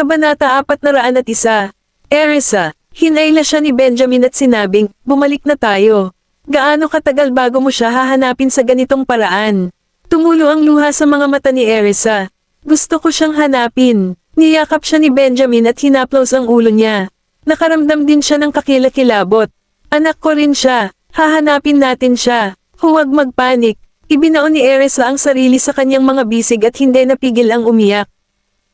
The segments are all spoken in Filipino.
Kabanata 401. Erisa, hinayla siya ni Benjamin at sinabing, bumalik na tayo. Gaano katagal bago mo siya hahanapin sa ganitong paraan? Tumulo ang luha sa mga mata ni Erisa. Gusto ko siyang hanapin. Niyakap siya ni Benjamin at hinaplaws ang ulo niya. Nakaramdam din siya ng kakilakilabot. Anak ko rin siya. Hahanapin natin siya. Huwag magpanik. Ibinaon ni Erisa ang sarili sa kanyang mga bisig at hindi napigil ang umiyak.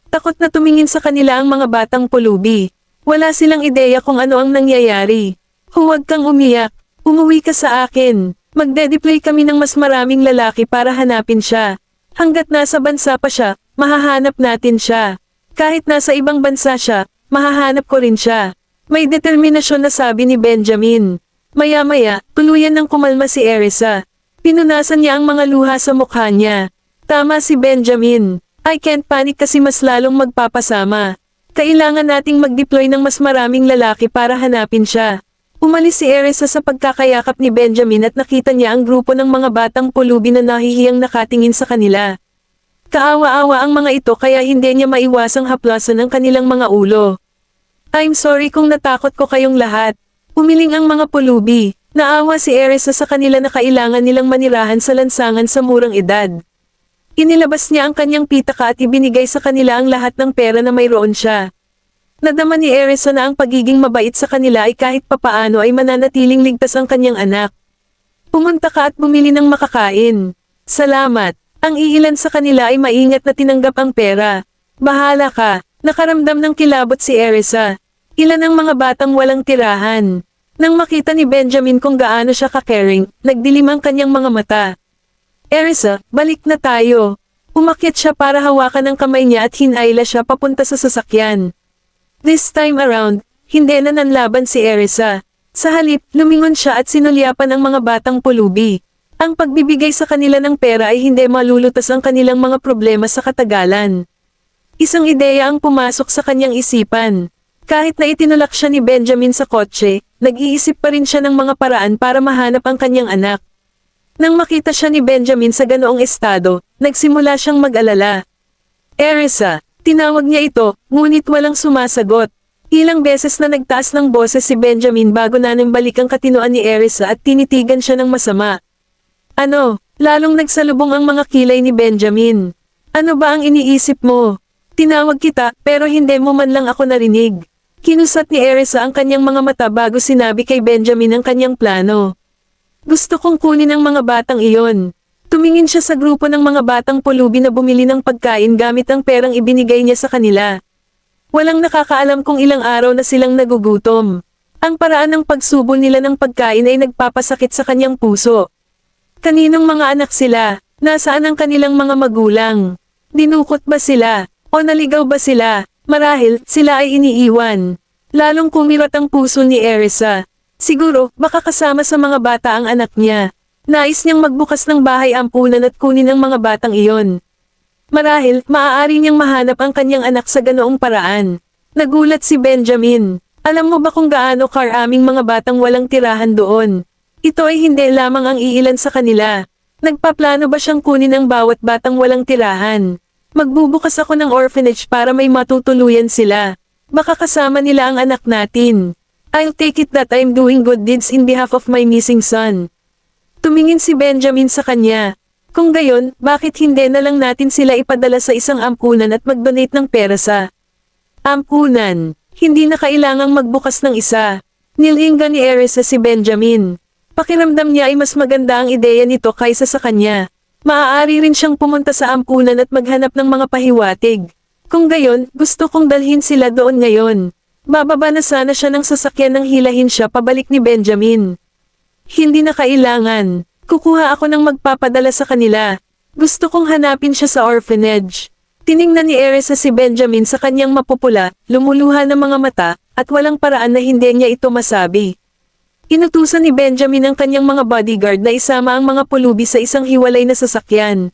Takot na tumingin sa kanila ang mga batang pulubi. Wala silang ideya kung ano ang nangyayari. Huwag kang umiyak. Umuwi ka sa akin. Magde-deploy kami ng mas maraming lalaki para hanapin siya. Hanggat nasa bansa pa siya, mahahanap natin siya. Kahit nasa ibang bansa siya, mahahanap ko rin siya. May determinasyon na sabi ni Benjamin. Maya-maya, tuluyan ng kumalma si Erisa. Pinunasan niya ang mga luha sa mukha niya. Tama si Benjamin. I can't panic kasi mas lalong magpapasama. Kailangan nating mag-deploy ng mas maraming lalaki para hanapin siya. Umalis si Erisa sa pagkakayakap ni Benjamin at nakita niya ang grupo ng mga batang pulubi na nahihiyang nakatingin sa kanila. Kaawa-awa ang mga ito kaya hindi niya maiwasang haplasan ang kanilang mga ulo. I'm sorry kung natakot ko kayong lahat. Umiling ang mga pulubi. Naawa si Erisa sa kanila na kailangan nilang manirahan sa lansangan sa murang edad. Inilabas niya ang kanyang pitaka at ibinigay sa kanila ang lahat ng pera na mayroon siya. Nadama ni Erisa na ang pagiging mabait sa kanila ay kahit papaano ay mananatiling ligtas ang kanyang anak. Pumunta ka at bumili ng makakain. Salamat. Ang iilan sa kanila ay maingat na tinanggap ang pera. Bahala ka. Nakaramdam ng kilabot si Erisa. Ilan ang mga batang walang tirahan. Nang makita ni Benjamin kung gaano siya ka-caring, nagdilim ang kanyang mga mata. Erisa, balik na tayo. Umakyat siya para hawakan ang kamay niya at hinayla siya papunta sa sasakyan. This time around, hindi na nanlaban si Erisa. Sa halip, lumingon siya at sinulyapan ang mga batang pulubi. Ang pagbibigay sa kanila ng pera ay hindi malulutas ang kanilang mga problema sa katagalan. Isang ideya ang pumasok sa kanyang isipan. Kahit na itinulak siya ni Benjamin sa kotse, nag-iisip pa rin siya ng mga paraan para mahanap ang kanyang anak. Nang makita siya ni Benjamin sa ganoong estado, nagsimula siyang mag-alala. Erisa, tinawag niya ito, ngunit walang sumasagot. Ilang beses na nagtaas ng boses si Benjamin bago nanimbalik ang katinoan ni Erisa at tinitigan siya ng masama. Ano, lalong nagsalubong ang mga kilay ni Benjamin. Ano ba ang iniisip mo? Tinawag kita, pero hindi mo man lang ako narinig. Kinusat ni Erisa ang kanyang mga mata bago sinabi kay Benjamin ang kanyang plano. Gusto kong kunin ang mga batang iyon. Tumingin siya sa grupo ng mga batang pulubi na bumili ng pagkain gamit ang perang ibinigay niya sa kanila. Walang nakakaalam kung ilang araw na silang nagugutom. Ang paraan ng pagsubo nila ng pagkain ay nagpapasakit sa kanyang puso. Kaninong mga anak sila? Nasaan ang kanilang mga magulang? Dinukot ba sila? O naligaw ba sila? Marahil, sila ay iniiwan. Lalong kumirat ang puso ni Erisa. Siguro, baka kasama sa mga bata ang anak niya. Nais niyang magbukas ng bahay ampunan at kunin ang mga batang iyon. Marahil, maaari niyang mahanap ang kanyang anak sa ganoong paraan. Nagulat si Benjamin. Alam mo ba kung gaano karaming mga batang walang tirahan doon? Ito ay hindi lamang ang iilan sa kanila. Nagpaplano ba siyang kunin ang bawat batang walang tirahan? Magbubukas ako ng orphanage para may matutuluyan sila. Baka kasama nila ang anak natin. I'll take it that I'm doing good deeds in behalf of my missing son. Tumingin si Benjamin sa kanya. Kung gayon, bakit hindi na lang natin sila ipadala sa isang ampunan at mag-donate ng pera sa ampunan? Hindi na kailangang magbukas ng isa. Nilinga ni Erisa si Benjamin. Pakiramdam niya ay mas maganda ang ideya nito kaysa sa kanya. Maaari rin siyang pumunta sa ampunan at maghanap ng mga pahiwatig. Kung gayon, gusto kong dalhin sila doon ngayon. Bababa na sana siya ng sasakyan nang hilahin siya pabalik ni Benjamin. Hindi na kailangan. Kukuha ako ng magpapadala sa kanila. Gusto kong hanapin siya sa orphanage. Tiningnan ni Erisa si Benjamin sa kanyang mapupula, lumuluha ng mga mata, at walang paraan na hindi niya ito masabi. Inutusan ni Benjamin ang kanyang mga bodyguard na isama ang mga pulubi sa isang hiwalay na sasakyan.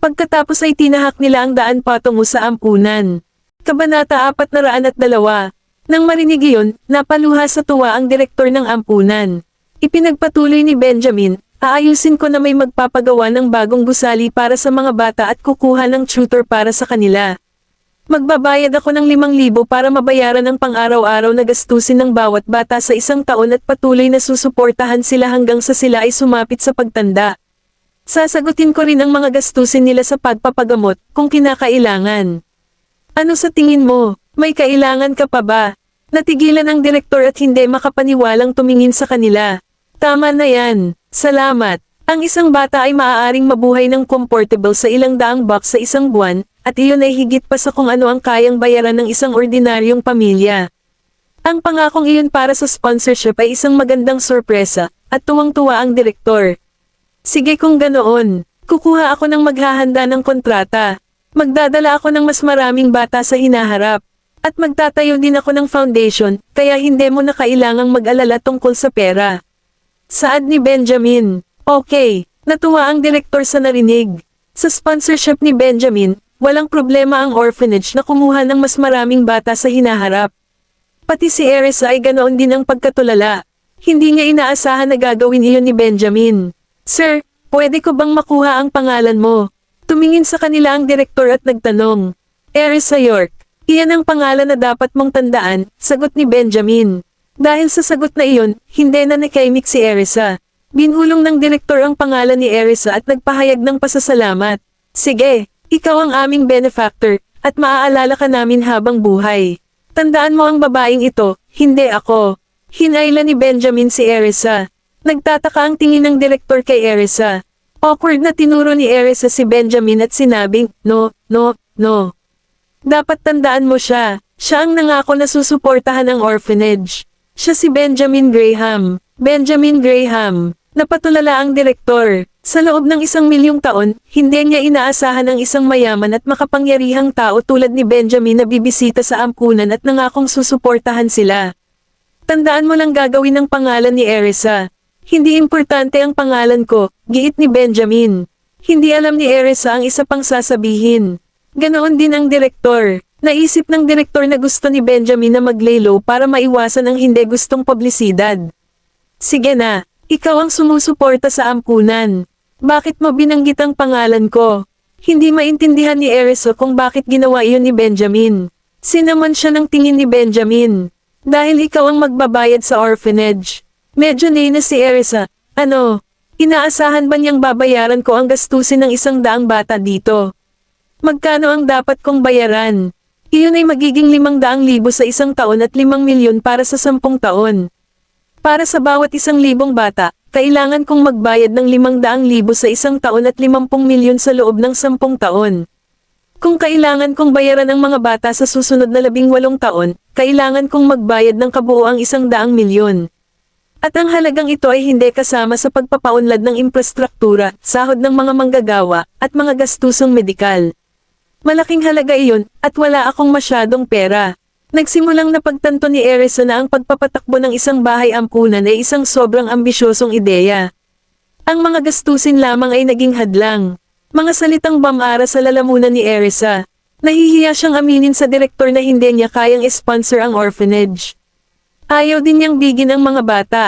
Pagkatapos ay tinahak nila ang daan patungo sa ampunan. Kabanata 402. Nang marinig iyon, napaluha sa tuwa ang direktor ng ampunan. Ipinagpatuloy ni Benjamin, aayusin ko na may magpapagawa ng bagong gusali para sa mga bata at kukuha ng tutor para sa kanila. Magbabayad ako ng 5,000 para mabayaran ang pang-araw-araw na gastusin ng bawat bata sa isang taon at patuloy na susuportahan sila hanggang sa sila ay sumapit sa pagtanda. Sasagutin ko rin ang mga gastusin nila sa pagpapagamot kung kinakailangan. Ano sa tingin mo? May kailangan ka pa ba? Natigilan ang direktor at hindi makapaniwalang tumingin sa kanila. Tama na yan. Salamat. Ang isang bata ay maaaring mabuhay ng comfortable sa ilang daang bucks sa isang buwan, at iyon ay higit pa sa kung ano ang kayang bayaran ng isang ordinaryong pamilya. Ang pangakong iyon para sa sponsorship ay isang magandang sorpresa, at tuwang-tuwa ang direktor. Sige kung ganoon, kukuha ako ng maghahanda ng kontrata. Magdadala ako ng mas maraming bata sa hinaharap. At magtatayo din ako ng foundation, kaya hindi mo na kailangang mag-alala tungkol sa pera. Saad ni Benjamin. Okay, natuwa ang direktor sa narinig. Sa sponsorship ni Benjamin, walang problema ang orphanage na kumuha ng mas maraming bata sa hinaharap. Pati si Erisa ay ganoon din ang pagkatulala. Hindi niya inaasahan na gagawin iyon ni Benjamin. Sir, pwede ko bang makuha ang pangalan mo? Tumingin sa kanila ang direktor at nagtanong. Erisa York. Iyan ang pangalan na dapat mong tandaan, sagot ni Benjamin. Dahil sa sagot na iyon, hindi na nakaimik si Erisa. Binulong ng direktor ang pangalan ni Erisa at nagpahayag ng pasasalamat. Sige, ikaw ang aming benefactor, at maaalala ka namin habang buhay. Tandaan mo ang babaeng ito, hindi ako. Hinayla ni Benjamin si Erisa. Nagtataka ang tingin ng direktor kay Erisa. Awkward na tinuro ni Erisa si Benjamin at sinabing, no. Dapat tandaan mo siya. Siya ang nangako na susuportahan ang orphanage. Siya si Benjamin Graham. Benjamin Graham. Napatulala ang direktor. Sa loob ng 1,000,000 taon, hindi niya inaasahan ang isang mayaman at makapangyarihang tao tulad ni Benjamin na bibisita sa ampunan at nangakong susuportahan sila. Tandaan mo lang gagawin ang pangalan ni Erisa. Hindi importante ang pangalan ko, giit ni Benjamin. Hindi alam ni Erisa ang isa pang sasabihin. Ganoon din ang direktor. Naisip ng direktor na gusto ni Benjamin na mag-lay low para maiwasan ang hindi gustong publisidad. Sige na, ikaw ang sumusuporta sa ampunan. Bakit mo binanggit ang pangalan ko? Hindi maintindihan ni Erisa kung bakit ginawa iyon ni Benjamin. Sinaman siya ng tingin ni Benjamin. Dahil ikaw ang magbabayad sa orphanage. Medyo na si Erisa. Ano? Inaasahan ba niyang babayaran ko ang gastusin ng 100 bata dito? Magkano ang dapat kong bayaran? Iyon ay magiging 500,000 sa isang taon at 5,000,000 para sa 10 taon. Para sa bawat 1,000 bata, kailangan kong magbayad ng 500,000 sa isang taon at 50,000,000 sa loob ng 10 taon. Kung kailangan kong bayaran ang mga bata sa susunod na 18 taon, kailangan kong magbayad ng kabuoang 100,000,000. At ang halagang ito ay hindi kasama sa pagpapaunlad ng infrastruktura, sahod ng mga manggagawa, at mga gastusong medikal. Malaking halaga iyon, at wala akong masyadong pera. Nagsimulang napagtanto ni Erisa na ang pagpapatakbo ng isang bahay ampunan ay isang sobrang ambisyosong ideya. Ang mga gastusin lamang ay naging hadlang. Mga salitang bamara sa lalamunan ni Erisa. Nahihiya siyang aminin sa direktor na hindi niya kayang sponsor ang orphanage. Ayaw din niyang bigin ang mga bata.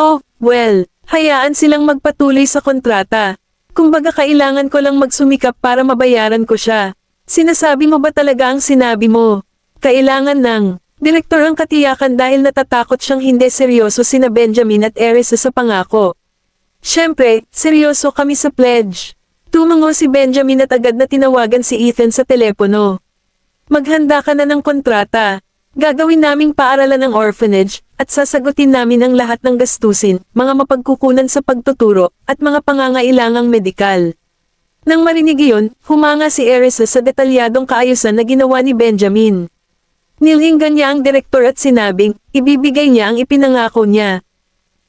Oh, well, hayaan silang magpatuloy sa kontrata. Kumbaga kailangan ko lang magsumikap para mabayaran ko siya. Sinasabi mo ba talaga ang sinabi mo? Kailangan ng direktor ang katiyakan dahil natatakot siyang hindi seryoso sina Benjamin at Erisa sa pangako. Siyempre, seryoso kami sa pledge. Tumango si Benjamin at agad na tinawagan si Ethan sa telepono. Maghanda ka na ng kontrata. Gagawin naming paaralan ng orphanage, at sasagutin namin ang lahat ng gastusin, mga mapagkukunan sa pagtuturo, at mga pangangailangang medikal. Nang marinig iyon, humanga si Erisa sa detalyadong kaayusan na ginawa ni Benjamin. Nilinggan niya ang direktor at sinabing, ibibigay niya ang ipinangako niya.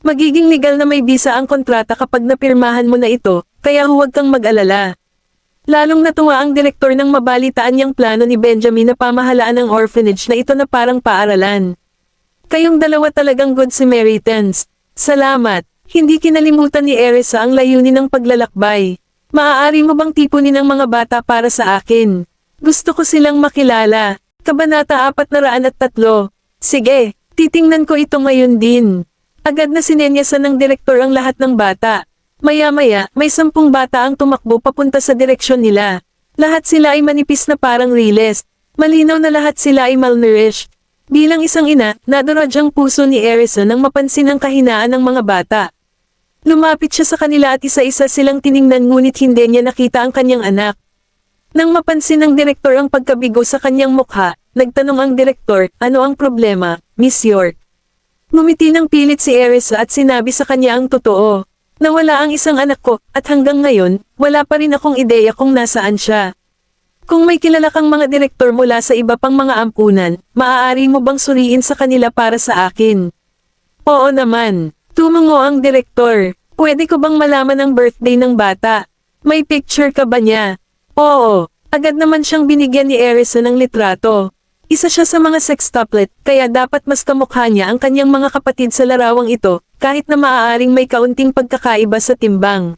Magiging legal na may bisa ang kontrata kapag napirmahan mo na ito, kaya huwag kang mag-alala. Lalong natuwa ang direktor nang mabalitaan niyang plano ni Benjamin na pamahalaan ng orphanage na ito na parang paaralan. Kayong dalawa talagang good Samaritans. Salamat. Hindi kinalimutan ni Erisa ang layunin ng paglalakbay. Maaari mo bang tipunin ang mga bata para sa akin? Gusto ko silang makilala. Kabanata 403. Sige, titingnan ko ito ngayon din. Agad na sinenyasan ng direktor ang lahat ng bata. Maya-maya, may 10 bata ang tumakbo papunta sa direksyon nila. Lahat sila ay manipis na parang riles. Malinaw na lahat sila ay malnourished. Bilang isang ina, nadurog ang puso ni Erisa nang mapansin ang kahinaan ng mga bata. Lumapit siya sa kanila at isa-isa silang tiningnan ngunit hindi niya nakita ang kanyang anak. Nang mapansin ng direktor ang pagkabigo sa kanyang mukha, nagtanong ang direktor, ano ang problema, Miss York? Ngumiti ng pilit si Erisa at sinabi sa kanya ang totoo. Nawala ang isang anak ko, at hanggang ngayon, wala pa rin akong ideya kung nasaan siya. Kung may kilala kang mga direktor mula sa iba pang mga ampunan, maaari mo bang suriin sa kanila para sa akin? Oo naman. Tumango ang direktor. Pwede ko bang malaman ang birthday ng bata? May picture ka ba niya? Oo. Agad naman siyang binigyan ni Erisa ng litrato. Isa siya sa mga sextuplet, kaya dapat mas kamukha niya ang kanyang mga kapatid sa larawang ito, kahit na maaaring may kaunting pagkakaiba sa timbang.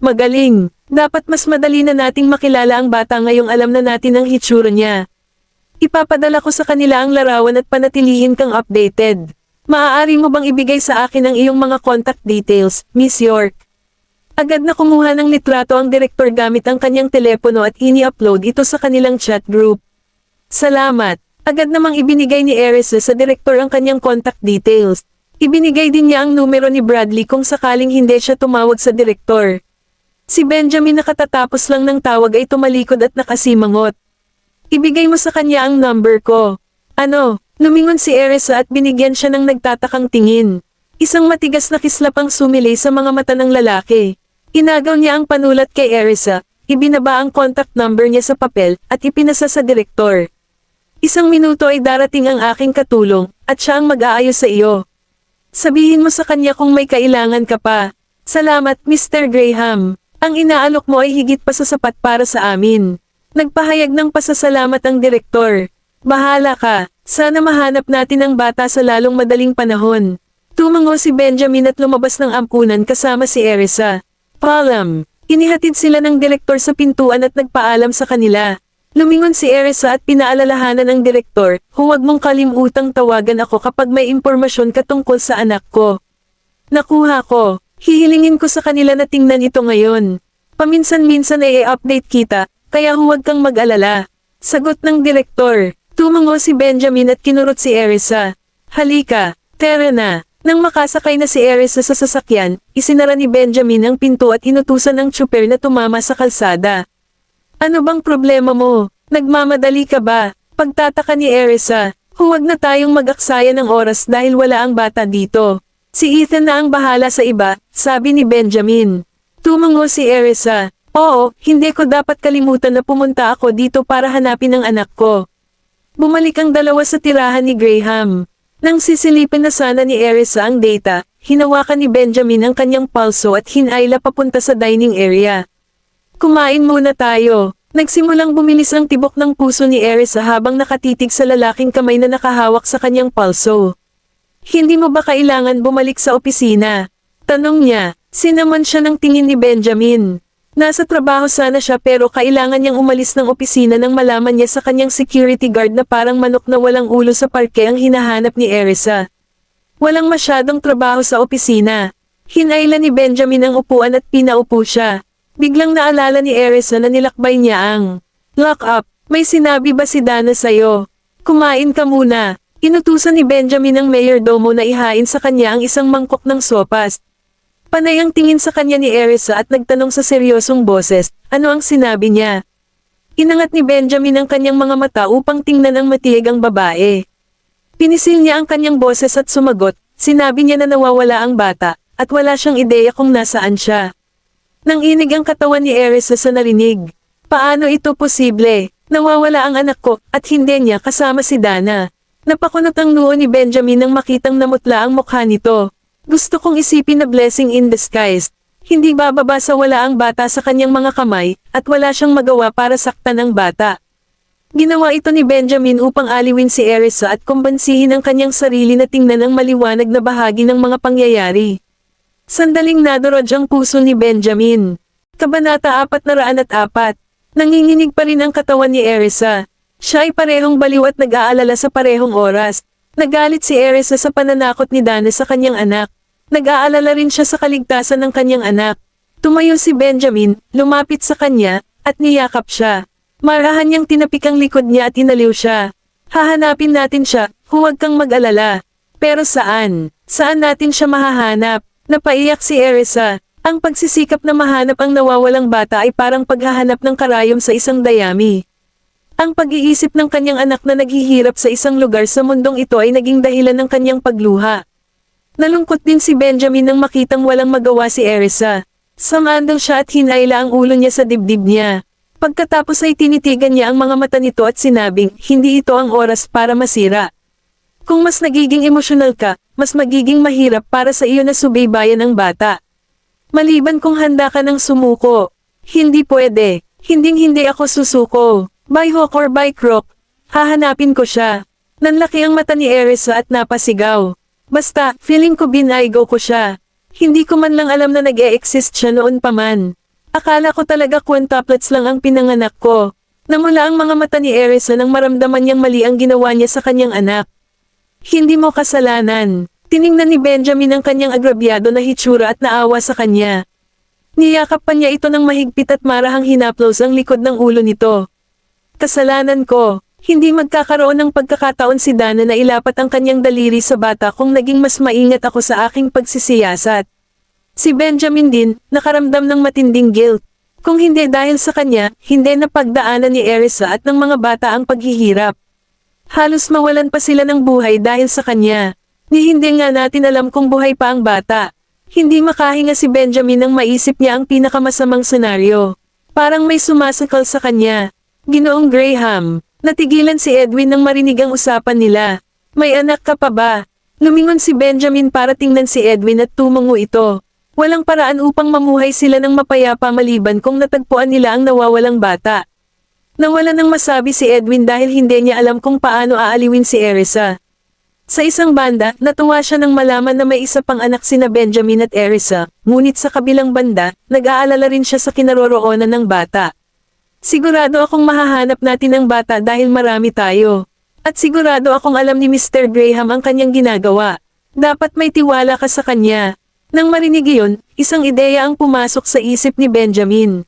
Magaling. Dapat mas madali na nating makilala ang bata ngayong alam na natin ang hitsura niya. Ipapadala ko sa kanila ang larawan at panatilihin kang updated. Maaari mo bang ibigay sa akin ang iyong mga contact details, Miss York? Agad na kumuha ng litrato ang direktor gamit ang kanyang telepono at ini-upload ito sa kanilang chat group. Salamat. Agad namang ibinigay ni Erisa sa direktor ang kanyang contact details. Ibinigay din niya ang numero ni Bradley kung sakaling hindi siya tumawag sa direktor. Si Benjamin na katatapos lang ng tawag ay tumalikod at nakasimangot. Ibigay mo sa kanya ang number ko. Ano? Lumingon si Erisa at binigyan siya ng nagtatakang tingin. Isang matigas na kislap ang sumilay sa mga mata ng lalaki. Inagaw niya ang panulat kay Erisa, ibinaba ang contact number niya sa papel at ipinasa sa direktor. Isang minuto ay darating ang aking katulong, at siya ang mag-aayos sa iyo. Sabihin mo sa kanya kung may kailangan ka pa. Salamat, Mr. Graham. Ang inaalok mo ay higit pa sa sapat para sa amin. Nagpahayag ng pasasalamat ang direktor. Bahala ka, sana mahanap natin ang bata sa lalong madaling panahon. Tumango si Benjamin at lumabas ng ampunan kasama si Erisa. Paalam. Inihatid sila ng direktor sa pintuan at nagpaalam sa kanila. Lumingon si Erisa at pinaalalahanan ng direktor, huwag mong kalimutang tawagan ako kapag may impormasyon ka tungkol sa anak ko. Nakuha ko. Hihilingin ko sa kanila na tingnan ito ngayon. Paminsan-minsan ay i-update kita, kaya huwag kang mag-alala. Sagot ng direktor. Tumango si Benjamin at kinurot si Erisa. Halika, tara na. Nang makasakay na si Erisa sa sasakyan, isinara ni Benjamin ang pinto at inutusan ang tsuper na tumama sa kalsada. Ano bang problema mo? Nagmamadali ka ba? Pagtataka ni Erisa, huwag na tayong mag-aksaya ng oras dahil wala ang bata dito. Si Ethan na ang bahala sa iba, sabi ni Benjamin. Tumango si Erisa. Oo, hindi ko dapat kalimutan na pumunta ako dito para hanapin ang anak ko. Bumalik ang dalawa sa tirahan ni Graham. Nang sisilipin na sana ni Erisa ang data, hinawakan ni Benjamin ang kanyang palso at hinayla papunta sa dining area. Kumain muna tayo. Nagsimulang bumilis ang tibok ng puso ni Erisa habang nakatitig sa lalaking kamay na nakahawak sa kanyang palso. Hindi mo ba kailangan bumalik sa opisina? Tanong niya, sinamon siya ng tingin ni Benjamin. Nasa trabaho sana siya pero kailangan niyang umalis ng opisina nang malaman niya sa kanyang security guard na parang manok na walang ulo sa parke ang hinahanap ni Erisa. Walang masyadong trabaho sa opisina. Hinayla ni Benjamin ang upuan at pinaupo siya. Biglang naalala ni Erisa na nilakbay niya ang lock up. May sinabi ba si Dana sa'yo? Kumain ka muna. Inutusan ni Benjamin ang mayordomo na ihain sa kanya ang isang mangkok ng sopas. Panay ang tingin sa kanya ni Erisa at nagtanong sa seryosong boses, ano ang sinabi niya? Inangat ni Benjamin ang kanyang mga mata upang tingnan ang matiig ang babae. Pinisil niya ang kanyang boses at sumagot, sinabi niya na nawawala ang bata, at wala siyang ideya kung nasaan siya. Nang inig ang katawan ni Erisa sa narinig. Paano ito posible? Nawawala ang anak ko, at hindi niya kasama si Dana. Napakunot ang noo ni Benjamin nang makitang namutla ang mukha nito. Gusto kong isipin na blessing in disguise. Hindi bababa sa wala ang bata sa kanyang mga kamay, at wala siyang magawa para saktan ang bata. Ginawa ito ni Benjamin upang aliwin si Erisa at kumbansihin ang kanyang sarili na tingnan ang maliwanag na bahagi ng mga pangyayari. Sandaling nadurog ang puso ni Benjamin. Kabanata 404. Nanginginig pa rin ang katawan ni Erisa. Siya ay parehong baliw at nag-aalala sa parehong oras. Nagalit si Erisa sa pananakot ni Dana sa kanyang anak. Nag-aalala rin siya sa kaligtasan ng kanyang anak. Tumayo si Benjamin, lumapit sa kanya, at niyakap siya. Marahan niyang tinapik ang likod niya at inaliw siya. Hahanapin natin siya, huwag kang mag-alala. Pero saan? Saan natin siya mahahanap? Napaiyak si Erisa. Ang pagsisikap na mahanap ang nawawalang bata ay parang paghahanap ng karayom sa isang dayami. Ang pag-iisip ng kanyang anak na naghihirap sa isang lugar sa mundong ito ay naging dahilan ng kanyang pagluha. Nalungkot din si Benjamin nang makitang walang magawa si Erisa. Sumandal siya at hinayla ang ulo niya sa dibdib niya. Pagkatapos ay tinitigan niya ang mga mata nito at sinabing, hindi ito ang oras para masira. Kung mas nagiging emosyonal ka, mas magiging mahirap para sa iyo na subaybayan ang bata. Maliban kung handa ka ng sumuko. Hindi pwede. Hinding-hindi ako susuko. By hook or by crook, hahanapin ko siya. Nanlaki ang mata ni Erisa at napasigaw. Basta, feeling ko binaygo ko siya. Hindi ko man lang alam na nag-e-exist siya noon pa man. Akala ko talaga quintuplets lang ang pinanganak ko. Namula ang mga mata ni Erisa nang maramdaman niyang mali ang ginawa niya sa kanyang anak. Hindi mo kasalanan. Tiningnan ni Benjamin ang kanyang agrabyado na hitsura at naawa sa kanya. Niyakap pa niya ito ng mahigpit at marahang hinaplos ang likod ng ulo nito. Kasalanan ko. Hindi magkakaroon ng pagkakataon si Dana na ilapat ang kanyang daliri sa bata kung naging mas maingat ako sa aking pagsisiyasat. Si Benjamin din, nakaramdam ng matinding guilt. Kung hindi dahil sa kanya, hindi napagdaanan ni Erisa at ng mga bata ang paghihirap. Halos mawalan pa sila ng buhay dahil sa kanya. Ni hindi nga natin alam kung buhay pa ang bata. Hindi makahinga si Benjamin nang maisip niya ang pinakamasamang senaryo. Parang may sumasakal sa kanya. Ginoong Graham, natigilan si Edwin nang marinig ang usapan nila. May anak ka pa ba? Lumingon si Benjamin para tingnan si Edwin at tumango ito. Walang paraan upang mamuhay sila ng mapayapa maliban kung natagpuan nila ang nawawalang bata. Nawala nang masabi si Edwin dahil hindi niya alam kung paano aaliwin si Erisa. Sa isang banda, natuwa siya nang malaman na may isa pang anak sina Benjamin at Erisa, ngunit sa kabilang banda, nag-aalala rin siya sa kinaroroonan ng bata. Sigurado akong mahahanap natin ang bata dahil marami tayo. At sigurado akong alam ni Mr. Graham ang kanyang ginagawa. Dapat may tiwala ka sa kanya. Nang marinig iyon, isang ideya ang pumasok sa isip ni Benjamin.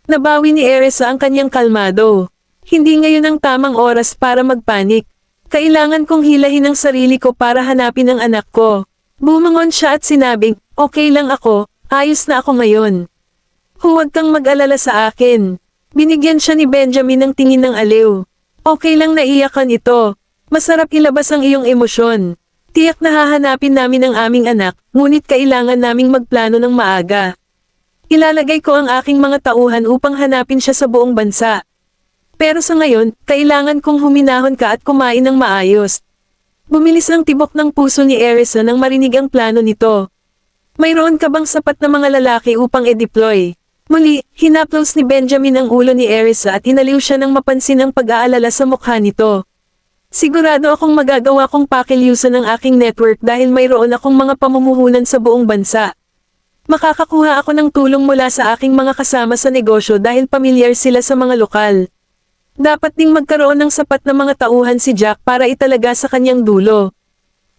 Nabawi ni Erisa ang kanyang kalmado. Hindi ngayon ang tamang oras para magpanik. Kailangan kong hilahin ang sarili ko para hanapin ang anak ko. Bumangon siya at sinabing, okay lang ako, ayos na ako ngayon. Huwag kang mag-alala sa akin. Binigyan siya ni Benjamin ng tingin ng aliw. Okay lang na iyakan ito. Masarap ilabas ang iyong emosyon. Tiyak na hahanapin namin ang aming anak, ngunit kailangan naming magplano ng maaga. Ilalagay ko ang aking mga tauhan upang hanapin siya sa buong bansa. Pero sa ngayon, kailangan kong huminahon ka at kumain ng maayos. Bumilis ang tibok ng puso ni Erisa nang marinig ang plano nito. Mayroon ka bang sapat na mga lalaki upang e-deploy? Muli, hinaplos ni Benjamin ang ulo ni Erisa at inaliw siya nang mapansin ang pag-aalala sa mukha nito. Sigurado akong magagawa kong pakilyusan ng aking network dahil mayroon akong mga pamumuhunan sa buong bansa. Makakakuha ako ng tulong mula sa aking mga kasama sa negosyo dahil pamilyar sila sa mga lokal. Dapat ding magkaroon ng sapat na mga tauhan si Jack para italaga sa kanyang dulo.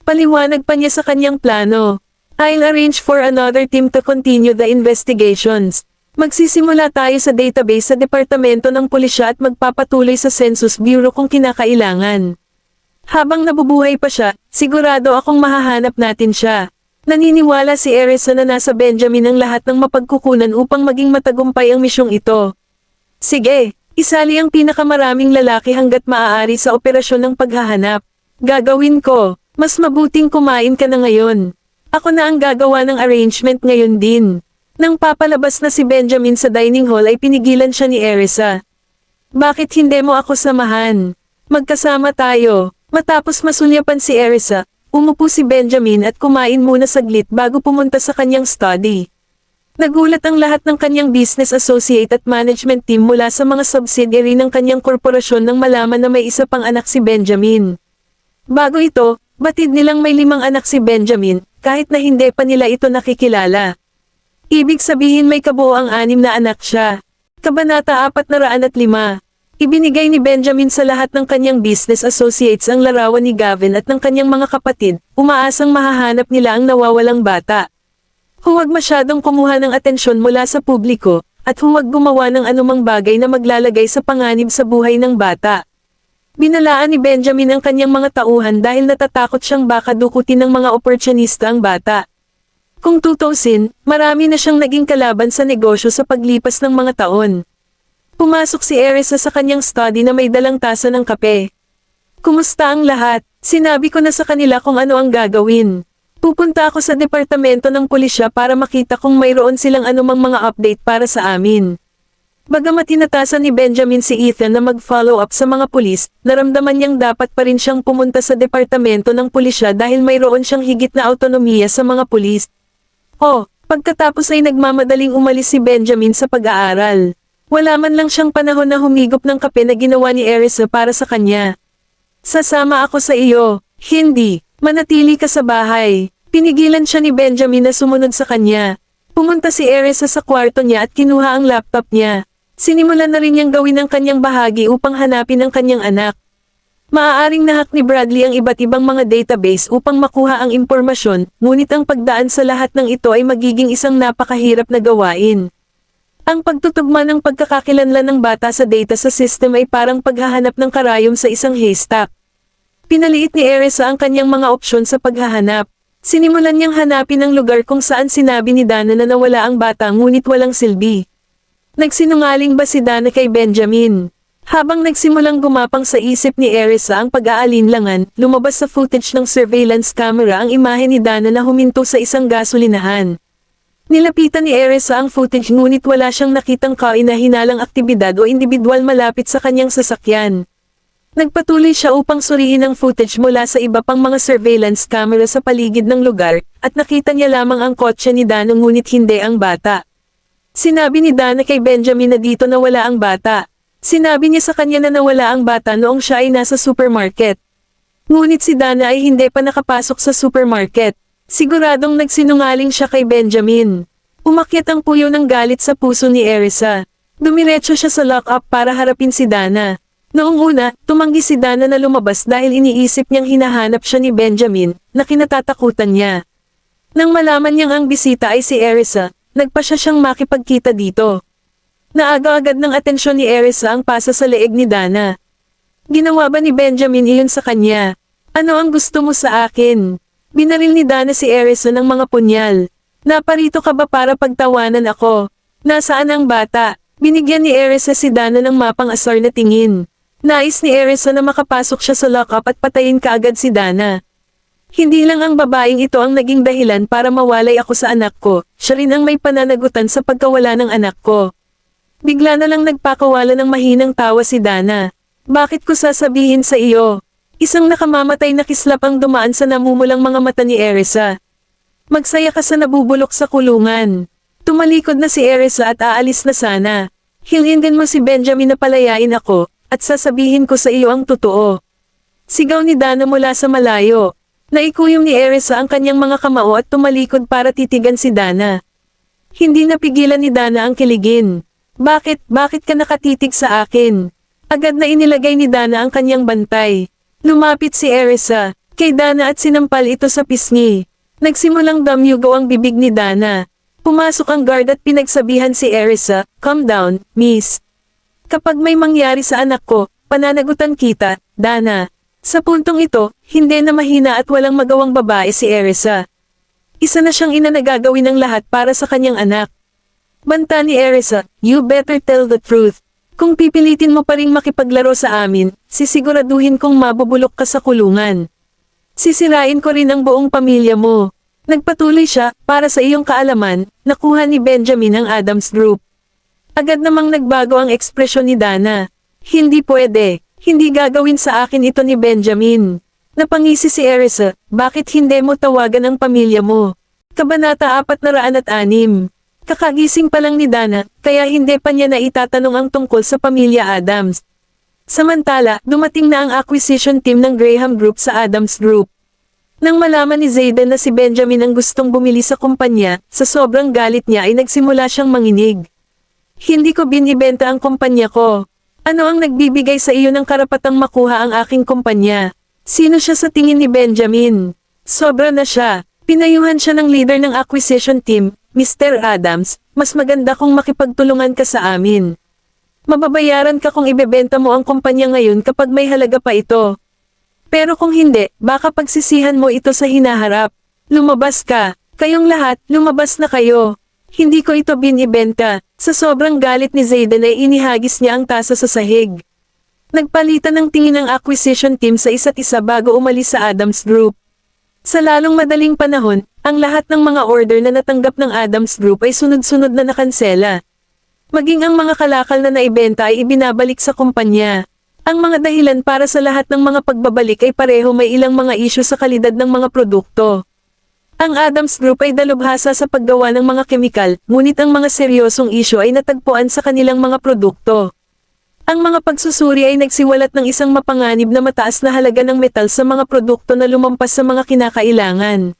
Paliwanag pa niya sa kanyang plano. I'll arrange for another team to continue the investigations. Magsisimula tayo sa database sa Departamento ng Pulisya at magpapatuloy sa Census Bureau kung kinakailangan. Habang nabubuhay pa siya, sigurado akong mahahanap natin siya. Naniniwala si Erisa na nasa Benjamin ang lahat ng mapagkukunan upang maging matagumpay ang misyong ito. Sige, isali ang pinakamaraming lalaki hanggat maaari sa operasyon ng paghahanap. Gagawin ko, mas mabuting kumain ka na ngayon. Ako na ang gagawa ng arrangement ngayon din. Nang papalabas na si Benjamin sa dining hall ay pinigilan siya ni Erisa. Bakit hindi mo ako samahan? Magkasama tayo. Matapos masulyapan si Erisa, umupo si Benjamin at kumain muna saglit bago pumunta sa kanyang study. Nagulat ang lahat ng kanyang business associate at management team mula sa mga subsidiary ng kanyang korporasyon nang malaman na may isa pang anak si Benjamin. Bago ito, batid nilang may 5 anak si Benjamin, kahit na hindi pa nila ito nakikilala. Ibig sabihin may kabuoang 6 na anak siya. Kabanata 405. Ibinigay ni Benjamin sa lahat ng kanyang business associates ang larawan ni Gavin at ng kanyang mga kapatid, umaasang mahahanap nila ang nawawalang bata. Huwag masyadong kumuha ng atensyon mula sa publiko, at huwag gumawa ng anumang bagay na maglalagay sa panganib sa buhay ng bata. Binalaan ni Benjamin ang kanyang mga tauhan dahil natatakot siyang baka dukutin ng mga oportunista ang bata. Kung tutusin, marami na siyang naging kalaban sa negosyo sa paglipas ng mga taon. Pumasok si Erisa sa kanyang study na may dalang tasa ng kape. Kumusta ang lahat? Sinabi ko na sa kanila kung ano ang gagawin. Pupunta ako sa departamento ng pulisya para makita kung mayroon silang anumang mga update para sa amin. Bagamat tinatasan ni Benjamin si Ethan na mag-follow up sa mga pulis, naramdaman niyang dapat pa rin siyang pumunta sa departamento ng pulisya dahil mayroon siyang higit na autonomiya sa mga pulis. Pagkatapos ay nagmamadaling umalis si Benjamin sa pag-aaral. Wala man lang siyang panahon na humigop ng kape na ginawa ni Erisa para sa kanya. Sasama ako sa iyo. Hindi. Manatili ka sa bahay. Pinigilan siya ni Benjamin na sumunod sa kanya. Pumunta si Erisa sa kwarto niya at kinuha ang laptop niya. Sinimulan na rin niyang gawin ang kanyang bahagi upang hanapin ang kanyang anak. Maaaring nahak ni Bradley ang iba't ibang mga database upang makuha ang impormasyon, ngunit ang pagdaan sa lahat ng ito ay magiging isang napakahirap na gawain. Ang pagtutugma ng pagkakakilanlan ng bata sa data sa system ay parang paghahanap ng karayom sa isang haystack. Pinaliit ni Erisa ang kanyang mga opsyon sa paghahanap. Sinimulan niyang hanapin ang lugar kung saan sinabi ni Dana na nawala ang bata ngunit walang silbi. Nagsinungaling ba si Dana kay Benjamin? Habang nagsimulang gumapang sa isip ni Erisa ang pag-aalinlangan, lumabas sa footage ng surveillance camera ang imahe ni Dana na huminto sa isang gasolinahan. Nilapitan ni Erisa ang footage ngunit wala siyang nakitang kaina-hinalang aktibidad o individual malapit sa kanyang sasakyan. Nagpatuloy siya upang suriin ang footage mula sa iba pang mga surveillance camera sa paligid ng lugar, at nakita niya lamang ang kotse ni Dana ngunit hindi ang bata. Sinabi ni Dana kay Benjamin na dito nawala ang bata. Sinabi niya sa kanya na nawala ang bata noong siya ay nasa supermarket. Ngunit si Dana ay hindi pa nakapasok sa supermarket. Siguradong nagsinungaling siya kay Benjamin. Umakyat ang puyo ng galit sa puso ni Erisa. Dumiretso siya sa lock-up para harapin si Dana. Noong una, tumanggi si Dana na lumabas dahil iniisip niyang hinahanap siya ni Benjamin, na kinatatakutan niya. Nang malaman niyang ang bisita ay si Erisa, nagpasya siyang makipagkita dito. Naaga-agad ng atensyon ni Erisa ang pasa sa leeg ni Dana. Ginawa ba ni Benjamin iyon sa kanya? Ano ang gusto mo sa akin? Binaril ni Dana si Erisa ng mga punyal. Naparito ka ba para pagtawanan ako? Nasaan ang bata? Binigyan ni Erisa si Dana ng mapang asar na tingin. Nais ni Erisa na makapasok siya sa lockup at patayin kaagad si Dana. Hindi lang ang babaeng ito ang naging dahilan para mawalay ako sa anak ko, siya rin ang may pananagutan sa pagkawala ng anak ko. Bigla na lang nagpakawala ng mahinang tawa si Dana. Bakit ko sasabihin sa iyo? Isang nakamamatay na kislap ang dumaan sa namumulang mga mata ni Erisa. Magsaya ka sa nabubulok sa kulungan. Tumalikod na si Erisa at aalis na sana. Hilingan mo si Benjamin na palayain ako, at sasabihin ko sa iyo ang totoo. Sigaw ni Dana mula sa malayo. Naikuyom ni Erisa ang kanyang mga kamao at tumalikod para titigan si Dana. Hindi napigilan ni Dana ang kiligin. Bakit ka nakatitig sa akin? Agad na inilagay ni Dana ang kanyang bantay. Lumapit si Erisa kay Dana at sinampal ito sa pisngi. Nagsimulang damyugo ang bibig ni Dana. Pumasok ang guard at pinagsabihan si Erisa, "Calm down, miss. Kapag may mangyari sa anak ko, pananagutan kita, Dana." Sa puntong ito, hindi na mahina at walang magawang babae si Erisa. Isa na siyang ina na gagawin ng lahat para sa kanyang anak. Banta ni Erisa, "You better tell the truth. Kung pipilitin mo pa ring makipaglaro sa amin, sisiguraduhin kong mabubulok ka sa kulungan. Sisirain ko rin ang buong pamilya mo." Nagpatuloy siya, "Para sa iyong kaalaman, nakuha ni Benjamin ang Adams Group." Agad namang nagbago ang ekspresyon ni Dana. "Hindi pwede. Hindi gagawin sa akin ito ni Benjamin." Napangisi si Erisa, "Bakit hindi mo tawagan ang pamilya mo?" Kabanata 406. Kakagising pa lang ni Dana, kaya hindi pa niya naitatanong ang tungkol sa pamilya Adams. Samantala, dumating na ang acquisition team ng Graham Group sa Adams Group. Nang malaman ni Zayden na si Benjamin ang gustong bumili sa kumpanya, sa sobrang galit niya ay nagsimula siyang manginig. "Hindi ko binibenta ang kumpanya ko. Ano ang nagbibigay sa iyo ng karapatang makuha ang aking kumpanya? Sino siya sa tingin ni Benjamin? Sobra na siya." Pinayuhan siya ng leader ng acquisition team, Mr. Adams, mas maganda kung makipagtulungan ka sa amin. Mababayaran ka kung ibebenta mo ang kumpanya ngayon kapag may halaga pa ito. Pero kung hindi, baka pagsisihan mo ito sa hinaharap. Lumabas ka. Kayong lahat, lumabas na kayo. Hindi ko ito binibenta. Sa sobrang galit ni Zayden ay inihagis niya ang tasa sa sahig. Nagpalitan ng tingin ng acquisition team sa isa't isa bago umalis sa Adams Group. Sa lalong madaling panahon, ang lahat ng mga order na natanggap ng Adams Group ay sunod-sunod na nakansela. Maging ang mga kalakal na naibenta ay ibinabalik sa kumpanya. Ang mga dahilan para sa lahat ng mga pagbabalik ay pareho, may ilang mga isyu sa kalidad ng mga produkto. Ang Adams Group ay dalubhasa sa paggawa ng mga kemikal, ngunit ang mga seryosong isyu ay natagpuan sa kanilang mga produkto. Ang mga pagsusuri ay nagsiwalat ng isang mapanganib na mataas na halaga ng metal sa mga produkto na lumampas sa mga kinakailangan.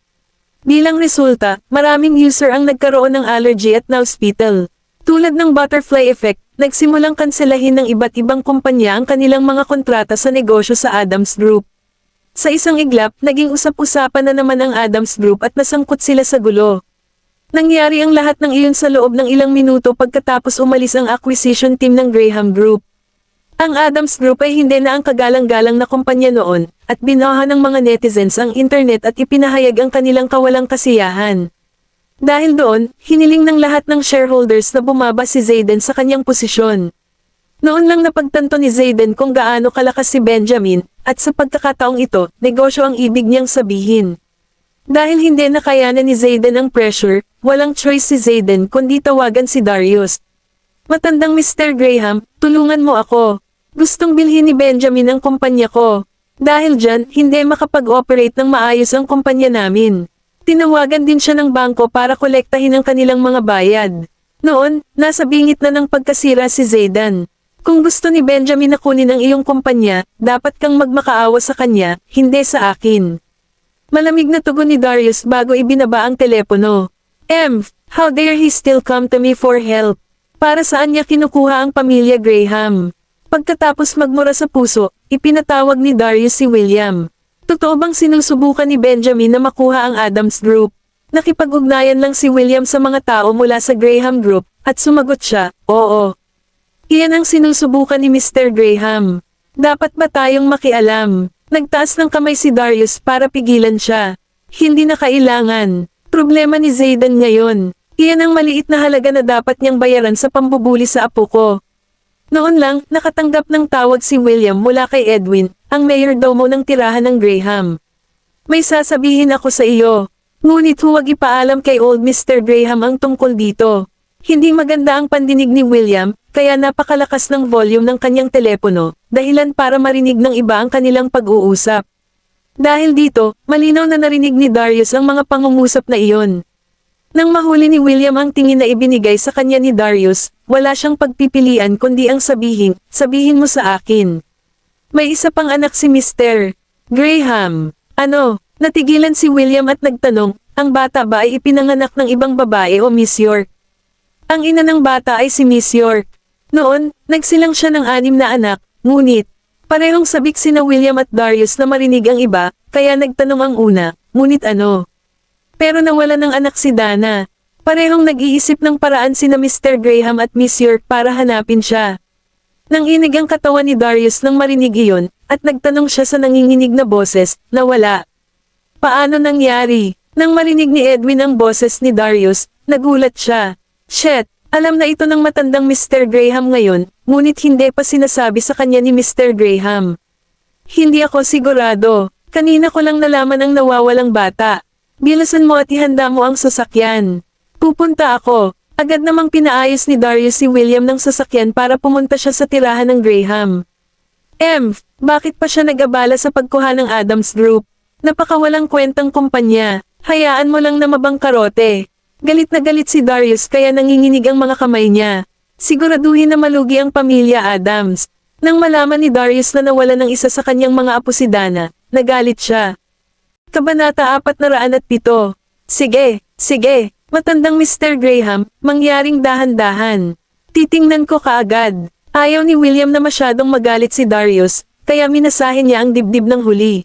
Bilang resulta, maraming user ang nagkaroon ng allergy at na-hospital. Tulad ng butterfly effect, nagsimulang kanselahin ng iba't ibang kumpanya ang kanilang mga kontrata sa negosyo sa Adams Group. Sa isang iglap, naging usap-usapan na naman ang Adams Group at nasangkot sila sa gulo. Nangyari ang lahat ng iyon sa loob ng ilang minuto pagkatapos umalis ang acquisition team ng Graham Group. Ang Adams Group ay hindi na ang kagalang-galang na kumpanya noon, at binaha ng mga netizens ang internet at ipinahayag ang kanilang kawalang kasiyahan. Dahil doon, hiniling ng lahat ng shareholders na bumaba si Zayden sa kanyang posisyon. Noon lang napagtanto ni Zayden kung gaano kalakas si Benjamin, at sa pagkakataong ito, negosyo ang ibig niyang sabihin. Dahil hindi nakayanan ni Zayden ang pressure, walang choice si Zayden kundi tawagan si Darius. Matandang Mr. Graham, tulungan mo ako. Gustong bilhin ni Benjamin ang kumpanya ko. Dahil dyan, hindi makapag-operate ng maayos ang kumpanya namin. Tinawagan din siya ng bangko para kolektahin ang kanilang mga bayad. Noon, nasa bingit na ng pagkasira si Zayden. Kung gusto ni Benjamin na kunin ang iyong kumpanya, dapat kang magmakaawa sa kanya, hindi sa akin. Malamig na tugon ni Darius bago ibinaba ang telepono. How dare he still come to me for help? Para saan niya kinukuha ang pamilya Graham? Pagkatapos magmura sa puso, ipinatawag ni Darius si William. Totoo bang sinusubukan ni Benjamin na makuha ang Adams Group? Nakipag-ugnayan lang si William sa mga tao mula sa Graham Group, at sumagot siya, oo. Iyan ang sinusubukan ni Mr. Graham. Dapat ba tayong makialam? Nagtaas ng kamay si Darius para pigilan siya. Hindi na kailangan. Problema ni Zayden ngayon. Iyan ang maliit na halaga na dapat niyang bayaran sa pambubuli sa apo ko. Noon lang, nakatanggap ng tawag si William mula kay Edwin, ang mayordomo ng tirahan ng Graham. May sasabihin ako sa iyo. Ngunit huwag ipaalam kay old Mr. Graham ang tungkol dito. Hindi maganda ang pandinig ni William, kaya napakalakas ng volume ng kanyang telepono, dahilan para marinig ng iba ang kanilang pag-uusap. Dahil dito, malinaw na narinig ni Darius ang mga pangungusap na iyon. Nang mahuli ni William ang tingin na ibinigay sa kanya ni Darius, wala siyang pagpipilian kundi ang sabihin mo sa akin. May isa pang anak si Mr. Graham. Ano? Natigilan si William at nagtanong, ang bata ba ay ipinanganak ng ibang babae o Miss York? Ang ina ng bata ay si Miss York. Noon, nagsilang siya ng 6 na anak, ngunit, parehong sabik sina William at Darius na marinig ang iba, kaya nagtanong ang una, ngunit ano? Pero nawala ng anak si Dana. Parehong nag-iisip ng paraan sina Mr. Graham at Miss York para hanapin siya. Nang inig ang katawan ni Darius nang marinig iyon, at nagtanong siya sa nanginginig na boses, nawala. Paano nangyari? Nang marinig ni Edwin ang boses ni Darius, nagulat siya. Shit, alam na ito ng matandang Mr. Graham ngayon, ngunit hindi pa sinasabi sa kanya ni Mr. Graham. Hindi ako sigurado. Kanina ko lang nalaman ang nawawalang bata. Bilasan mo at ihanda mo ang sasakyan. Pupunta ako. Agad namang pinaayos ni Darius si William ng sasakyan para pumunta siya sa tirahan ng Graham. Bakit pa siya nag-abala sa pagkuha ng Adams Group? Napakawalang kwentang kumpanya. Hayaan mo lang na mabangkarote. Galit na galit si Darius kaya nanginginig ang mga kamay niya. Siguraduhin na malugi ang pamilya Adams. Nang malaman ni Darius na nawala ng isa sa kanyang mga apo si Dana, nagalit siya. Kabanata 407. Sige. Matandang Mr. Graham, mangyaring dahan-dahan. Titingnan ko kaagad. Ayaw ni William na masyadong magalit si Darius, kaya minasahin niya ang dibdib ng huli.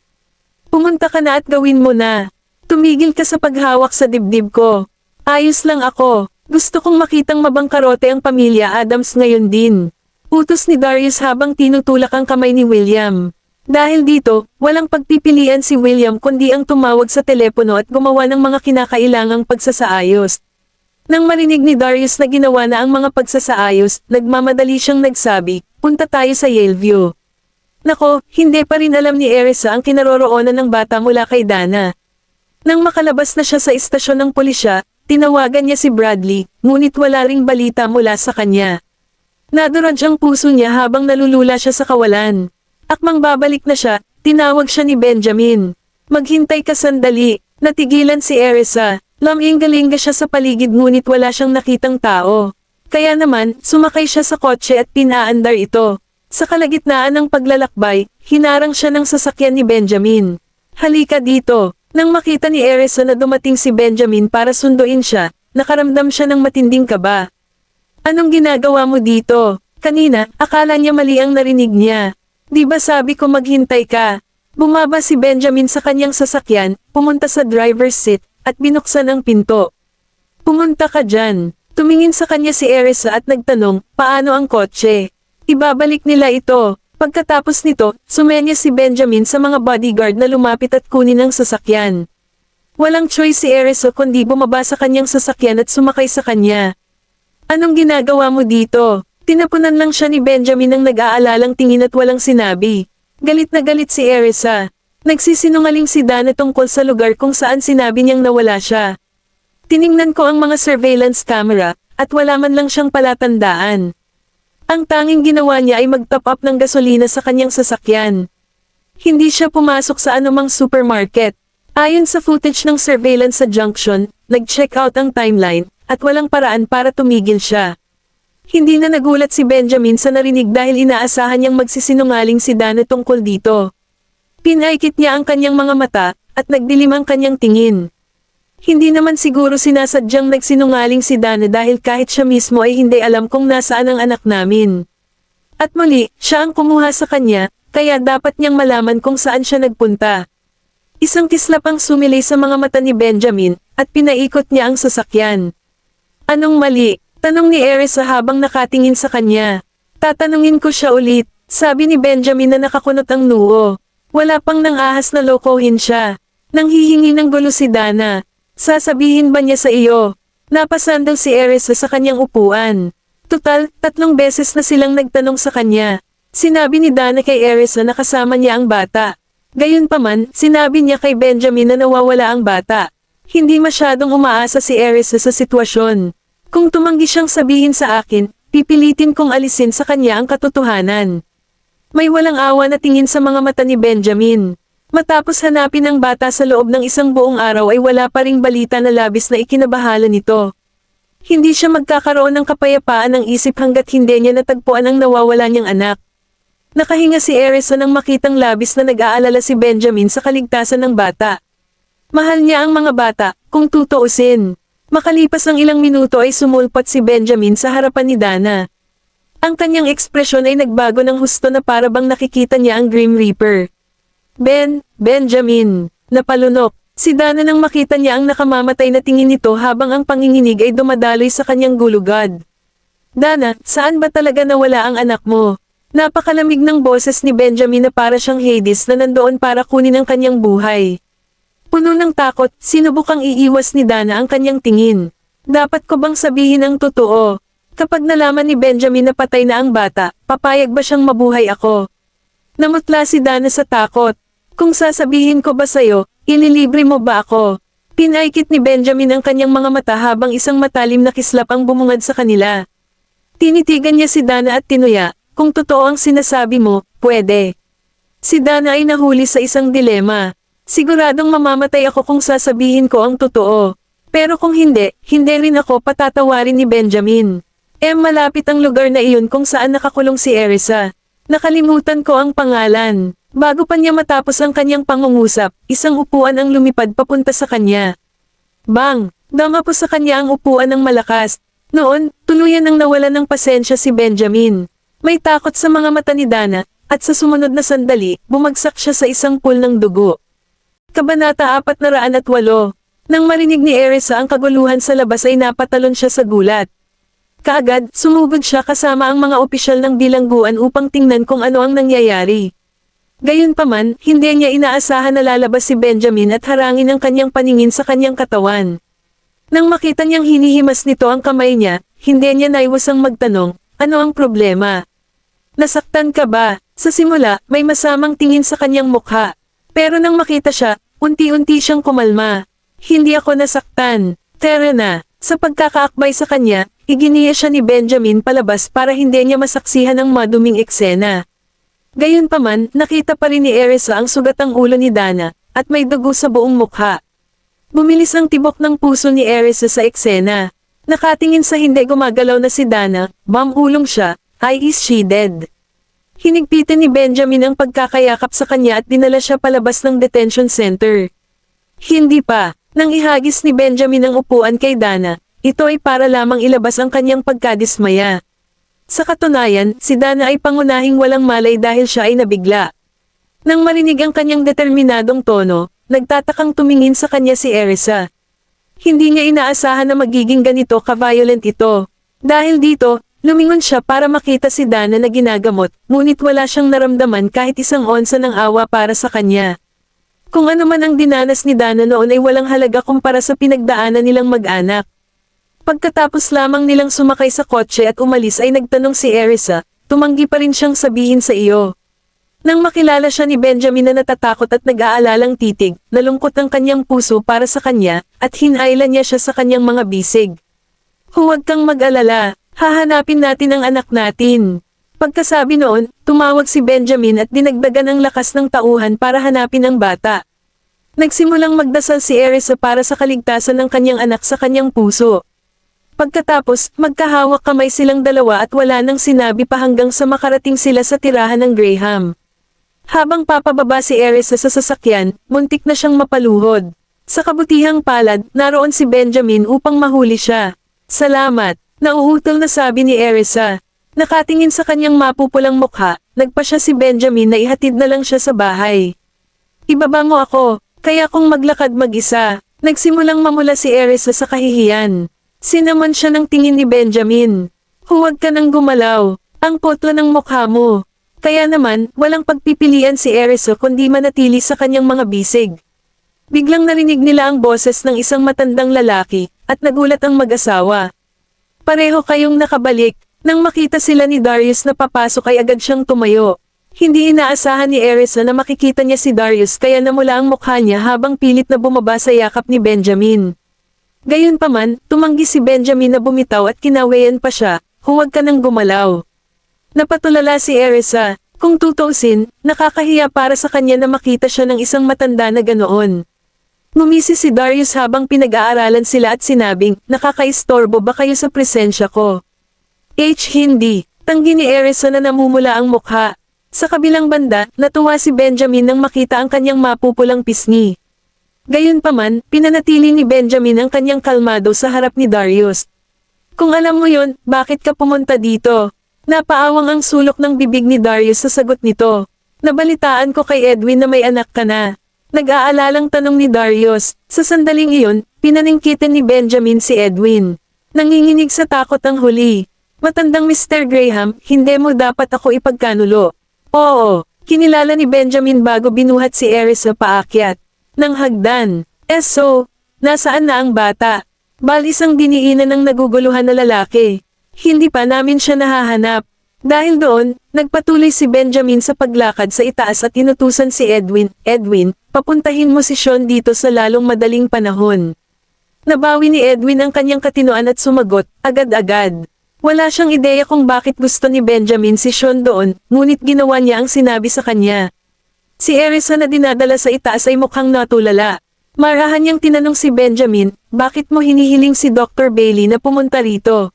Pumunta ka na at gawin mo na. Tumigil ka sa paghawak sa dibdib ko. Ayos lang ako. Gusto kong makitang mabangkarote ang pamilya Adams ngayon din. Utos ni Darius habang tinutulak ang kamay ni William. Dahil dito, walang pagpipilian si William kundi ang tumawag sa telepono at gumawa ng mga kinakailangang pagsasaayos. Nang marinig ni Darius na ginawa na ang mga pagsasaayos, nagmamadali siyang nagsabi, punta tayo sa Yaleview. Nako, hindi pa rin alam ni Erisa ang kinaroroonan ng bata mula kay Dana. Nang makalabas na siya sa istasyon ng pulisya, tinawagan niya si Bradley, ngunit wala ring balita mula sa kanya. Nadurog ang puso niya habang nalulula siya sa kawalan. Akmang babalik na siya, tinawag siya ni Benjamin. Maghintay ka sandali, natigilan si Erisa. Laming-galinga siya sa paligid ngunit wala siyang nakitang tao. Kaya naman, sumakay siya sa kotse at pinaandar ito. Sa kalagitnaan ng paglalakbay, hinarang siya ng sasakyan ni Benjamin. Halika dito. Nang makita ni Erisa na dumating si Benjamin para sunduin siya, nakaramdam siya ng matinding kaba. Anong ginagawa mo dito? Kanina, akala niya mali ang narinig niya. Di ba sabi ko maghintay ka? Bumaba si Benjamin sa kanyang sasakyan, pumunta sa driver's seat, at binuksan ang pinto. Pumunta ka dyan. Tumingin sa kanya si Erisa at nagtanong, paano ang kotse? Ibabalik nila ito. Pagkatapos nito, sumenya si Benjamin sa mga bodyguard na lumapit at kunin ang sasakyan. Walang choice si Erisa kundi bumaba sa kanyang sasakyan at sumakay sa kanya. Anong ginagawa mo dito? Tinapunan lang siya ni Benjamin ng nag-aalalang tingin at walang sinabi. Galit na galit si Erisa. Nagsisinungaling si Dana tungkol sa lugar kung saan sinabi niyang nawala siya. Tiningnan ko ang mga surveillance camera, at wala man lang siyang palatandaan. Ang tanging ginawa niya ay mag-top up ng gasolina sa kanyang sasakyan. Hindi siya pumasok sa anumang supermarket. Ayon sa footage ng surveillance sa junction, nag-check out ang timeline, at walang paraan para tumigil siya. Hindi na nagulat si Benjamin sa narinig dahil inaasahan niyang magsisinungaling si Dana tungkol dito. Pinaikit niya ang kanyang mga mata, at nagdilim ang kanyang tingin. Hindi naman siguro sinasadyang nagsinungaling si Dana dahil kahit siya mismo ay hindi alam kung nasaan ang anak namin. At muli, siya ang kumuha sa kanya, kaya dapat niyang malaman kung saan siya nagpunta. Isang kislap ang sumilay sa mga mata ni Benjamin, at pinaikot niya ang sasakyan. Anong mali? Tanong ni Erisa habang nakatingin sa kanya. Tatanungin ko siya ulit, sabi ni Benjamin na nakakunot ang noo. Wala pang nang-ahas na lokohin siya. Nang hihingi ng gulo si Dana. Sasabihin ba niya sa iyo? Napasandal si Erisa sa kanyang upuan. Tutal, 3 beses na silang nagtanong sa kanya. Sinabi ni Dana kay Erisa na kasama niya ang bata. Gayunpaman, sinabi niya kay Benjamin na nawawala ang bata. Hindi masyadong umaasa si Erisa sa sitwasyon. Kung tumanggi siyang sabihin sa akin, pipilitin kong alisin sa kanya ang katotohanan. May walang awa na tingin sa mga mata ni Benjamin. Matapos hanapin ang bata sa loob ng isang buong araw ay wala pa ring balita na labis na ikinabahala nito. Hindi siya magkakaroon ng kapayapaan ng isip hanggat hindi niya natagpuan ang nawawala niyang anak. Nakahinga si Erisa nang makitang labis na nag-aalala si Benjamin sa kaligtasan ng bata. Mahal niya ang mga bata, kung tutuusin. Makalipas ang ilang minuto ay sumulpot si Benjamin sa harapan ni Dana. Ang kanyang ekspresyon ay nagbago ng husto na para bang nakikita niya ang Grim Reaper. Benjamin, napalunok. Si Dana nang makita niya ang nakamamatay na tingin nito habang ang panginginig ay dumadaloy sa kanyang gulugad. Dana, saan ba talaga nawala ang anak mo? Napakalamig ng boses ni Benjamin na para siyang Hades na nandoon para kunin ang kanyang buhay. Puno ng takot, sinubukang iiwas ni Dana ang kanyang tingin. Dapat ko bang sabihin ang totoo? Kapag nalaman ni Benjamin na patay na ang bata, papayag ba siyang mabuhay ako? Namutla si Dana sa takot. Kung sasabihin ko ba sa'yo, ililibre mo ba ako? Pinaikit ni Benjamin ang kanyang mga mata habang isang matalim na kislap ang bumungad sa kanila. Tinitigan niya si Dana at tinuya, kung totoo ang sinasabi mo, pwede. Si Dana ay nahuli sa isang dilema. Siguradong mamamatay ako kung sasabihin ko ang totoo. Pero kung hindi, hindi rin ako patatawarin ni Benjamin. Malapit ang lugar na iyon kung saan nakakulong si Erisa. Nakalimutan ko ang pangalan. Bago pa niya matapos ang kanyang pangungusap, isang upuan ang lumipad papunta sa kanya. Bang! Dama po sa kanya ang upuan ng malakas. Noon, tuluyan ang nawalan ng pasensya si Benjamin. May takot sa mga mata ni Dana, at sa sumunod na sandali, bumagsak siya sa isang pool ng dugo. Kabanata 408. Nang marinig ni Erisa ang kaguluhan sa labas ay napatalon siya sa gulat. Kaagad, sumugod siya kasama ang mga opisyal ng bilangguan upang tingnan kung ano ang nangyayari. Gayunpaman, hindi niya inaasahan na lalabas si Benjamin at harangin ang kanyang paningin sa kanyang katawan. Nang makita niyang hinihimas nito ang kamay niya, hindi niya naiwasang magtanong, ano ang problema? Nasaktan ka ba? Sa simula, may masamang tingin sa kanyang mukha. Pero nang makita siya, unti-unti siyang kumalma. Hindi ako nasaktan. Tara na. Sa pagkakaakbay sa kanya, iginiya siya ni Benjamin palabas para hindi niya masaksihan ang maduming eksena. Gayunpaman, nakita pa rin ni Erisa ang sugat ang ulo ni Dana, at may dugo sa buong mukha. Bumilis ang tibok ng puso ni Erisa sa eksena. Nakatingin sa hindi gumagalaw na si Dana, ulong siya, is she dead? Hinigpitan ni Benjamin ang pagkakayakap sa kanya at dinala siya palabas ng detention center. Hindi pa. Nang ihagis ni Benjamin ang upuan kay Dana, ito ay para lamang ilabas ang kanyang pagkadismaya. Sa katunayan, si Dana ay pangunahing walang malay dahil siya ay nabigla. Nang marinig ang kanyang determinadong tono, nagtatakang tumingin sa kanya si Erisa. Hindi niya inaasahan na magiging ganito ka-violent ito. Dahil dito, lumingon siya para makita si Dana na ginagamot, ngunit wala siyang naramdaman kahit isang onsa ng awa para sa kanya. Kung ano man ang dinanas ni Dana noon ay walang halaga kumpara sa pinagdaanan nilang mag-anak. Pagkatapos lamang nilang sumakay sa kotse at umalis ay nagtanong si Erisa, tumanggi pa rin siyang sabihin sa iyo. Nang makilala siya ni Benjamin na natatakot at nag-aalalang titig, nalungkot ang kanyang puso para sa kanya, at hinailan niya siya sa kanyang mga bisig. Huwag kang mag-alala, hahanapin natin ang anak natin. Pagkasabi noon, tumawag si Benjamin at dinagdagan ang lakas ng tauhan para hanapin ang bata. Nagsimulang magdasal si Erisa para sa kaligtasan ng kanyang anak sa kanyang puso. Pagkatapos, magkahawak kamay silang dalawa at wala nang sinabi pa hanggang sa makarating sila sa tirahan ng Graham. Habang papababa si Erisa sa sasakyan, muntik na siyang mapaluhod. Sa kabutihang palad, naroon si Benjamin upang mahuli siya. Salamat, nauutol na sabi ni Erisa. Nakatingin sa kanyang mapupulang mukha, nagpa siya si Benjamin na ihatid na lang siya sa bahay. Ibaba mo ako, kaya kung maglakad mag-isa, nagsimulang mamula si Erisa sa kahihiyan. Sinamon siya ng tingin ni Benjamin. Huwag ka nang gumalaw, ang putla ng mukha mo. Kaya naman, walang pagpipilian si Erisa kundi manatili sa kanyang mga bisig. Biglang narinig nila ang boses ng isang matandang lalaki, at nagulat ang mag-asawa. Pareho kayong nakabalik. Nang makita sila ni Darius na papasok ay agad siyang tumayo. Hindi inaasahan ni Erisa na makikita niya si Darius kaya namula ang mukha niya habang pilit na bumaba sa yakap ni Benjamin. Gayunpaman, tumanggi si Benjamin na bumitaw at kinawayan pa siya, huwag ka nang gumalaw. Napatulala si Erisa, kung tutuusin, nakakahiya para sa kanya na makita siya ng isang matanda na ganoon. Ngumisi si Darius habang pinag-aaralan sila at sinabing, nakakaistorbo ba kayo sa presensya ko? Hindi. Tanggi ni Erisa na namumula ang mukha. Sa kabilang banda, natuwa si Benjamin nang makita ang kanyang mapupulang pisngi. Gayunpaman, pinanatili ni Benjamin ang kanyang kalmado sa harap ni Darius. Kung alam mo yon, bakit ka pumunta dito? Napaawang ang sulok ng bibig ni Darius sa sagot nito. Nabalitaan ko kay Edwin na may anak ka na. Nag-aalalang tanong ni Darius. Sa sandaling iyon, pinaningkitan ni Benjamin si Edwin. Nanginginig sa takot ang huli. Matandang Mr. Graham, hindi mo dapat ako ipagkanulo. Oo, kinilala ni Benjamin bago binuhat si Erisa paakyat ng hagdan. Nasaan na ang bata? Isang diniinan ng naguguluhan na lalaki. Hindi pa namin siya nahahanap. Dahil doon, nagpatuloy si Benjamin sa paglakad sa itaas at inutusan si Edwin, papuntahin mo si Sean dito sa lalong madaling panahon. Nabawi ni Edwin ang kanyang katinoan at sumagot, agad-agad. Wala siyang ideya kung bakit gusto ni Benjamin si Sean doon, ngunit ginawa niya ang sinabi sa kanya. Si Erisa na dinadala sa itaas ay mukhang natulala. Marahan niyang tinanong si Benjamin, bakit mo hinihiling si Dr. Bailey na pumunta rito?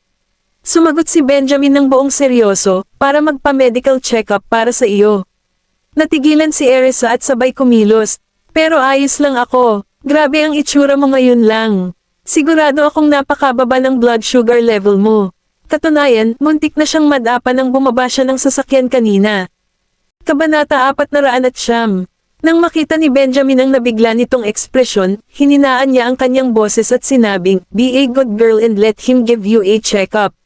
Sumagot si Benjamin ng buong seryoso, para magpa-medical check-up para sa iyo. Natigilan si Erisa at sabay kumilos. Pero ayos lang ako, grabe ang itsura mo ngayon lang. Sigurado akong napakababa ng blood sugar level mo. Katunayan, muntik na siyang madapa nang bumaba siya ng sasakyan kanina. Kabanata 409. Nang makita ni Benjamin ang nabigla nitong ekspresyon, hininaan niya ang kanyang boses at sinabing, "Be a good girl and let him give you a check-up.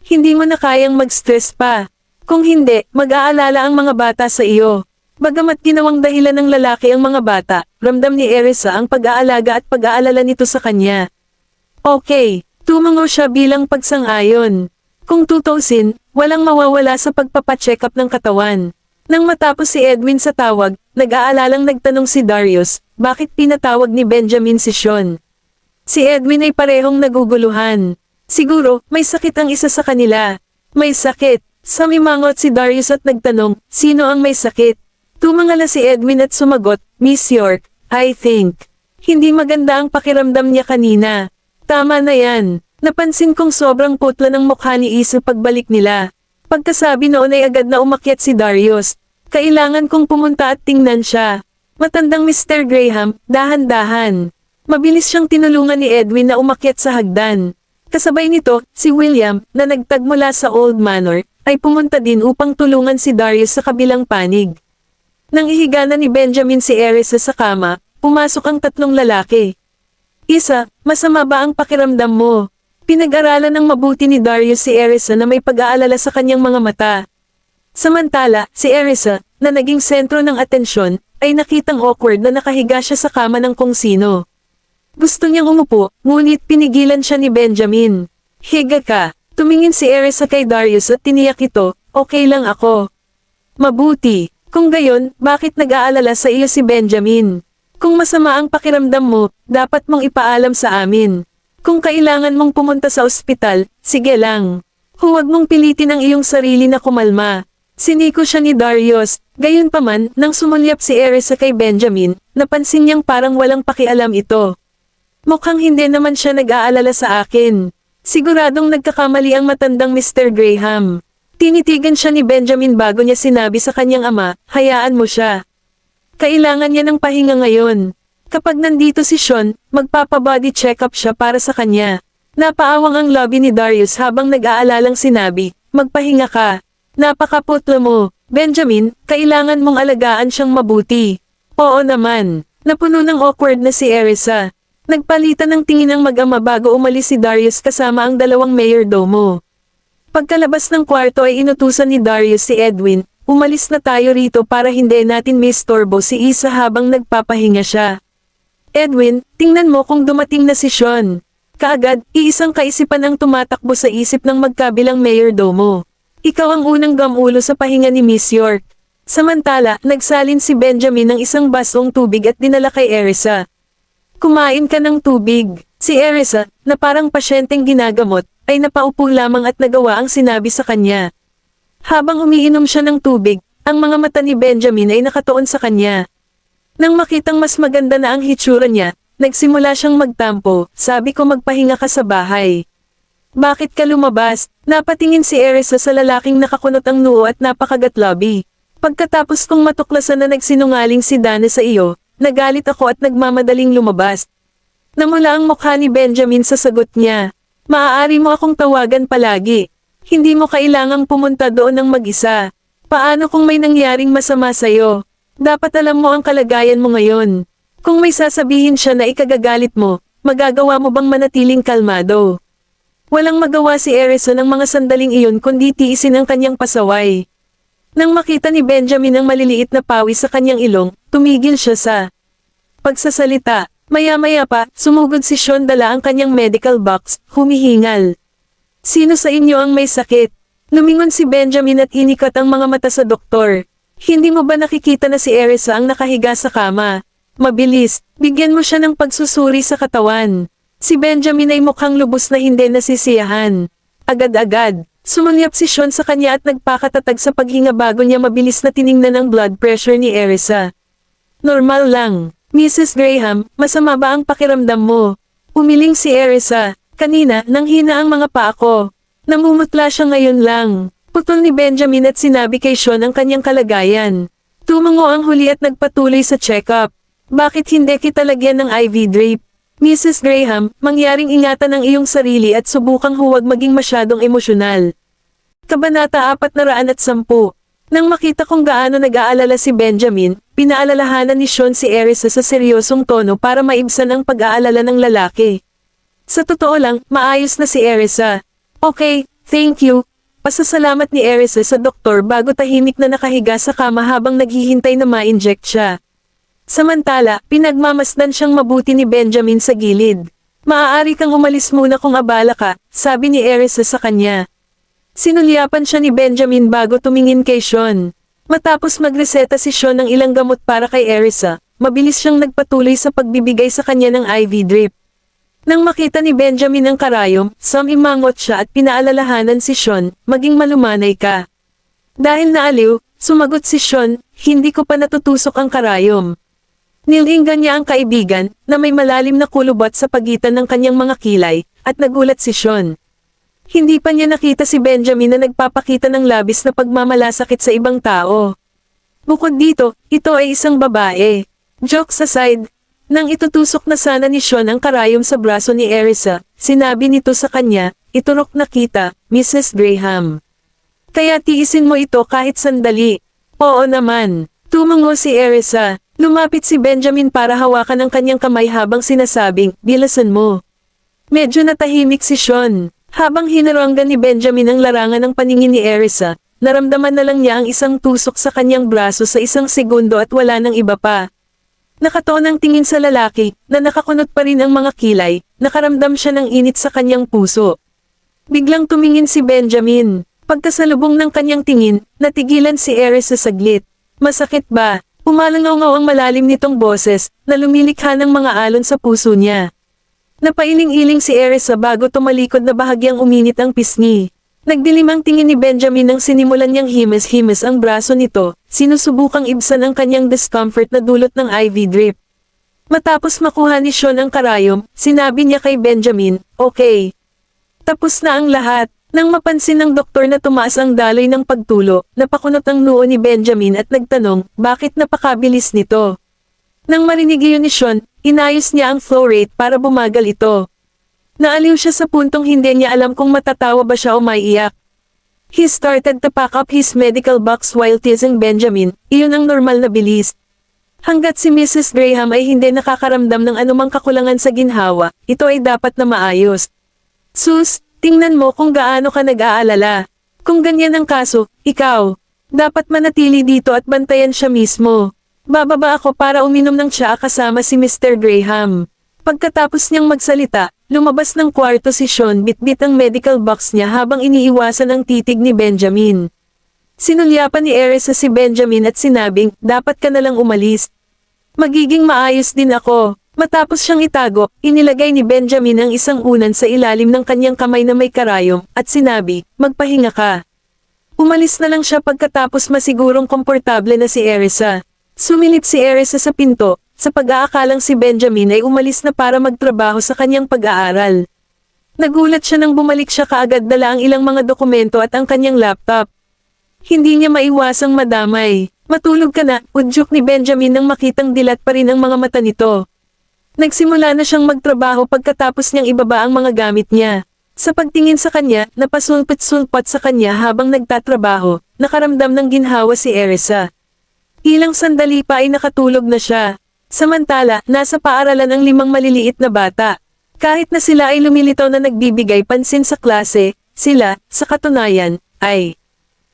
Hindi mo na kayang mag-stress pa. Kung hindi, mag-aalala ang mga bata sa iyo." Bagamat ginawang dahilan ng lalaki ang mga bata, ramdam ni Erisa ang pag-aalaga at pag-aalala nito sa kanya. Okay, tumango siya bilang pagsang-ayon. Kung tutuusin, walang mawawala sa pagpapacheck up ng katawan. Nang matapos si Edwin sa tawag, nag-aalalang nagtanong si Darius, bakit pinatawag ni Benjamin si Sean? Si Edwin ay parehong naguguluhan. Siguro, may sakit ang isa sa kanila. May sakit. Samimangot si Darius at nagtanong, sino ang may sakit? Tumangala si Edwin at sumagot, Miss York, I think. Hindi maganda ang pakiramdam niya kanina. Tama na yan. Napansin kong sobrang putla ng mukha ni Isa pagbalik nila. Pagkasabi noon ay agad na umakyat si Darius. Kailangan kong pumunta at tingnan siya. Matandang Mr. Graham, dahan-dahan. Mabilis siyang tinulungan ni Edwin na umakyat sa hagdan. Kasabay nito, si William, na nagtag mula sa Old Manor, ay pumunta din upang tulungan si Darius sa kabilang panig. Nang ihiga na ni Benjamin si Erisa sa kama, pumasok ang tatlong lalaki. Isa, masama ba ang pakiramdam mo? Pinag-aralan ng mabuti ni Darius si Erisa na may pag-aalala sa kanyang mga mata. Samantala, si Erisa, na naging sentro ng atensyon, ay nakitang awkward na nakahiga siya sa kama ng kung sino. Gusto niyang umupo, ngunit pinigilan siya ni Benjamin. Higa ka. Tumingin si Erisa kay Darius at tiniyak ito, okay lang ako. Mabuti. Kung gayon, bakit nag-aalala sa iyo si Benjamin? Kung masama ang pakiramdam mo, dapat mong ipaalam sa amin. Kung kailangan mong pumunta sa ospital, sige lang. Huwag mong pilitin ang iyong sarili na kumalma. Siniko siya ni Darius, gayunpaman, nang sumulyap si Erisa kay Benjamin, napansin niyang parang walang pakialam ito. Mukhang hindi naman siya nag-aalala sa akin. Siguradong nagkakamali ang matandang Mr. Graham. Tinitigan siya ni Benjamin bago niya sinabi sa kanyang ama, hayaan mo siya. Kailangan niya ng pahinga ngayon. Kapag nandito si Sean, magpapa-body check-up siya para sa kanya. Napaawang ang lobby ni Darius habang nag-aalalang sinabi, magpahinga ka. Napakaputla mo, Benjamin, kailangan mong alagaan siyang mabuti. Oo naman. Napuno ng awkward na si Erisa. Nagpalitan ng tingin ang mag-ama bago umalis si Darius kasama ang dalawang mayordomo. Pagkalabas ng kwarto ay inutusan ni Darius si Edwin, umalis na tayo rito para hindi natin mistorbo si Isa habang nagpapahinga siya. Edwin, tingnan mo kung dumating na si Sean. Kaagad, iisang kaisipan ang tumatakbo sa isip ng magkabilang mayordomo. Ikaw ang unang gamulo sa pahinga ni Miss York. Samantala, nagsalin si Benjamin ng isang basong tubig at dinala kay Erisa. Kumain ka ng tubig. Si Erisa, na parang pasyenteng ginagamot, ay napaupo lamang at nagawa ang sinabi sa kanya. Habang umiinom siya ng tubig, ang mga mata ni Benjamin ay nakatuon sa kanya. Nang makitang mas maganda na ang hitsura niya, nagsimula siyang magtampo, sabi ko magpahinga ka sa bahay. Bakit ka lumabas? Napatingin si Erisa sa lalaking nakakunot ang noo at napakagatlabi. Pagkatapos kong matuklasan na nagsinungaling si Dana sa iyo, nagalit ako at nagmamadaling lumabas. Namula ang mukha ni Benjamin sa sagot niya. Maaari mo akong tawagan palagi. Hindi mo kailangang pumunta doon ng mag-isa. Paano kung may nangyaring masama sa'yo? Dapat alam mo ang kalagayan mo ngayon. Kung may sasabihin siya na ikagagalit mo, magagawa mo bang manatiling kalmado? Walang magawa si Erisa ng mga sandaling iyon kundi tiisin ang kanyang pasaway. Nang makita ni Benjamin ang maliliit na pawis sa kanyang ilong, tumigil siya sa pagsasalita. Maya-maya pa, sumugod si Sean dala ang kanyang medical box, humihingal. Sino sa inyo ang may sakit? Lumingon si Benjamin at inikat ang mga mata sa doktor. Hindi mo ba nakikita na si Erisa ang nakahiga sa kama? Mabilis, bigyan mo siya ng pagsusuri sa katawan. Si Benjamin ay mukhang lubos na hindi nasisiyahan. Agad-agad, sumulyap si Sean sa kanya at nagpakatatag sa paghinga bago niya mabilis na tiningnan ang blood pressure ni Erisa. Normal lang. Mrs. Graham, masama ba ang pakiramdam mo? Umiling si Erisa. Kanina, nanghina ang mga paa ko. Namumutla siya ngayon lang. Putol ni Benjamin at sinabi kay Sean ang kanyang kalagayan. Tumango ang huli at nagpatuloy sa check-up. Bakit hindi kita lagyan ng IV drip? Mrs. Graham, mangyaring ingatan ang iyong sarili at subukang huwag maging masyadong emosyonal. Kabanata 410. Nang makita kung gaano nag-aalala si Benjamin, pinaalalahanan ni Sean si Erisa sa seryosong tono para maibsan ang pag-aalala ng lalaki. Sa totoo lang, maayos na si Erisa. Okay, thank you. Pasasalamat ni Erisa sa doktor bago tahimik na nakahiga sa kama habang naghihintay na ma-inject siya. Samantala, pinagmamasdan siyang mabuti ni Benjamin sa gilid. Maaari kang umalis muna kung abala ka, sabi ni Erisa sa kanya. Sinulyapan siya ni Benjamin bago tumingin kay Sean. Matapos magreseta si Sean ng ilang gamot para kay Erisa, mabilis siyang nagpatuloy sa pagbibigay sa kanya ng IV drip. Nang makita ni Benjamin ang karayom, sumimangot siya at pinaalalahanan si Sean, maging malumanay ka. Dahil naaliw, sumagot si Sean, hindi ko pa natutusok ang karayom. Nilinggan niya ang kaibigan, na may malalim na kulubot sa pagitan ng kanyang mga kilay, at nagulat si Sean. Hindi pa niya nakita si Benjamin na nagpapakita ng labis na pagmamalasakit sa ibang tao. Bukod dito, ito ay isang babae. Jokes aside, nang itutusok na sana ni Sean ang karayom sa braso ni Erisa, sinabi nito sa kanya, iturok na kita, Mrs. Graham. Kaya tiisin mo ito kahit sandali. Oo naman. Tumango si Erisa. Lumapit si Benjamin para hawakan ang kanyang kamay habang sinasabing, bilasan mo. Medyo natahimik si Sean. Habang hinaranggan ni Benjamin ang larangan ng paningin ni Erisa, naramdaman na lang niya ang isang tusok sa kanyang braso sa isang segundo at wala nang iba pa. Nakataon ang tingin sa lalaki, na nakakunot pa rin ang mga kilay, nakaramdam siya ng init sa kanyang puso. Biglang tumingin si Benjamin. Pagkasalubong ng kanyang tingin, natigilan si Erisa saglit. Masakit ba? Umalangaw-ngaw ang malalim nitong boses, na lumilikha ng mga alon sa puso niya. Napailing-iling si Erisa bago tumalikod na bahagyang uminit ang pisngi. Nagdilim ang tingin ni Benjamin nang sinimulan niyang himes-himes ang braso nito, sinusubukang ibsan ang kanyang discomfort na dulot ng IV drip. Matapos makuha ni Sean ang karayom, sinabi niya kay Benjamin, okay. Tapos na ang lahat. Nang mapansin ng doktor na tumaas ang daloy ng pagtulo, napakunot ang noo ni Benjamin at nagtanong, bakit napakabilis nito? Nang marinig iyon ni Sean, inayos niya ang flow rate para bumagal ito. Naaliw siya sa puntong hindi niya alam kung matatawa ba siya o maiiyak. He started to pack up his medical box while teasing Benjamin, iyon ang normal na bilis. Hanggat si Mrs. Graham ay hindi nakakaramdam ng anumang kakulangan sa ginhawa, ito ay dapat na maayos. Sus, tingnan mo kung gaano ka nag-aalala. Kung ganyan ang kaso, ikaw, dapat manatili dito at bantayan siya mismo. Bababa ako para uminom ng tsaa kasama si Mr. Graham. Pagkatapos niyang magsalita, lumabas ng kwarto si Sean bitbit ang medical box niya habang iniiwasan ang titig ni Benjamin. Sinulyapan ni Erisa si Benjamin at sinabing, dapat ka na lang umalis. Magiging maayos din ako. Matapos siyang itago, inilagay ni Benjamin ang isang unan sa ilalim ng kanyang kamay na may karayom, at sinabi, magpahinga ka. Umalis na lang siya pagkatapos masigurong komportable na si Erisa. Sumilip si Erisa sa pinto, sa pag-aakalang si Benjamin ay umalis na para magtrabaho sa kanyang pag-aaral. Nagulat siya nang bumalik siya kaagad dala ang ilang mga dokumento at ang kanyang laptop. Hindi niya maiwasang madamay. Matulog ka na, udyok ni Benjamin nang makitang dilat pa rin ang mga mata nito. Nagsimula na siyang magtrabaho pagkatapos niyang ibaba ang mga gamit niya. Sa pagtingin sa kanya, napasulpit-sulpat sa kanya habang nagtatrabaho, nakaramdam ng ginhawa si Erisa. Ilang sandali pa ay nakatulog na siya. Samantala, nasa paaralan ang 5 maliliit na bata. Kahit na sila ay lumilitaw na nagbibigay pansin sa klase, sila, sa katunayan, ay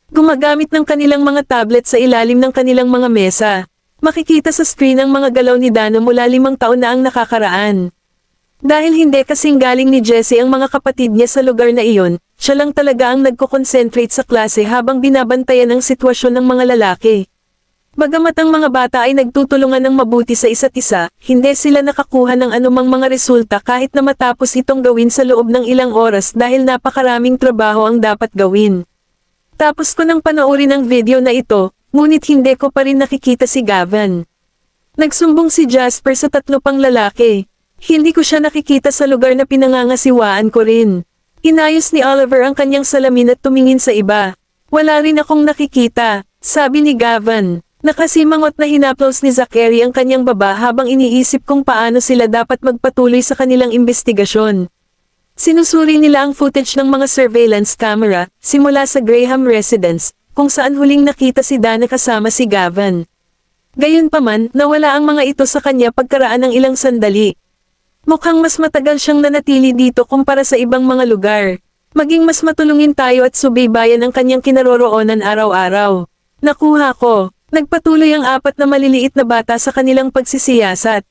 gumagamit ng kanilang mga tablet sa ilalim ng kanilang mga mesa. Makikita sa screen ang mga galaw ni Dana mula 5 taon na ang nakakaraan. Dahil hindi kasing galing ni Jessie ang mga kapatid niya sa lugar na iyon, siya lang talaga ang nagko-concentrate sa klase habang binabantayan ang sitwasyon ng mga lalaki. Bagamat ang mga bata ay nagtutulungan ng mabuti sa isa't isa, hindi sila nakakuha ng anumang mga resulta kahit na matapos itong gawin sa loob ng ilang oras dahil napakaraming trabaho ang dapat gawin. Tapos ko nang panoorin ang video na ito, ngunit hindi ko pa rin nakikita si Gavin. Nagsumbong si Jasper sa 3 pang lalaki. Hindi ko siya nakikita sa lugar na pinangangasiwaan ko rin. Inayos ni Oliver ang kanyang salamin at tumingin sa iba. Wala rin akong nakikita, sabi ni Gavin. Nakasimangot na hinaplos ni Zachary ang kanyang baba habang iniisip kung paano sila dapat magpatuloy sa kanilang investigasyon. Sinusuri nila ang footage ng mga surveillance camera, simula sa Graham residence, kung saan huling nakita si Dana kasama si Gavan. Gayunpaman, nawala ang mga ito sa kanya pagkaraan ng ilang sandali. Mukhang mas matagal siyang nanatili dito kumpara sa ibang mga lugar. Maging mas matulungin tayo at subaybayan ang kanyang kinaroroonan araw-araw. Nakuha ko. Nagpatuloy ang apat na maliliit na bata sa kanilang pagsisiyasat.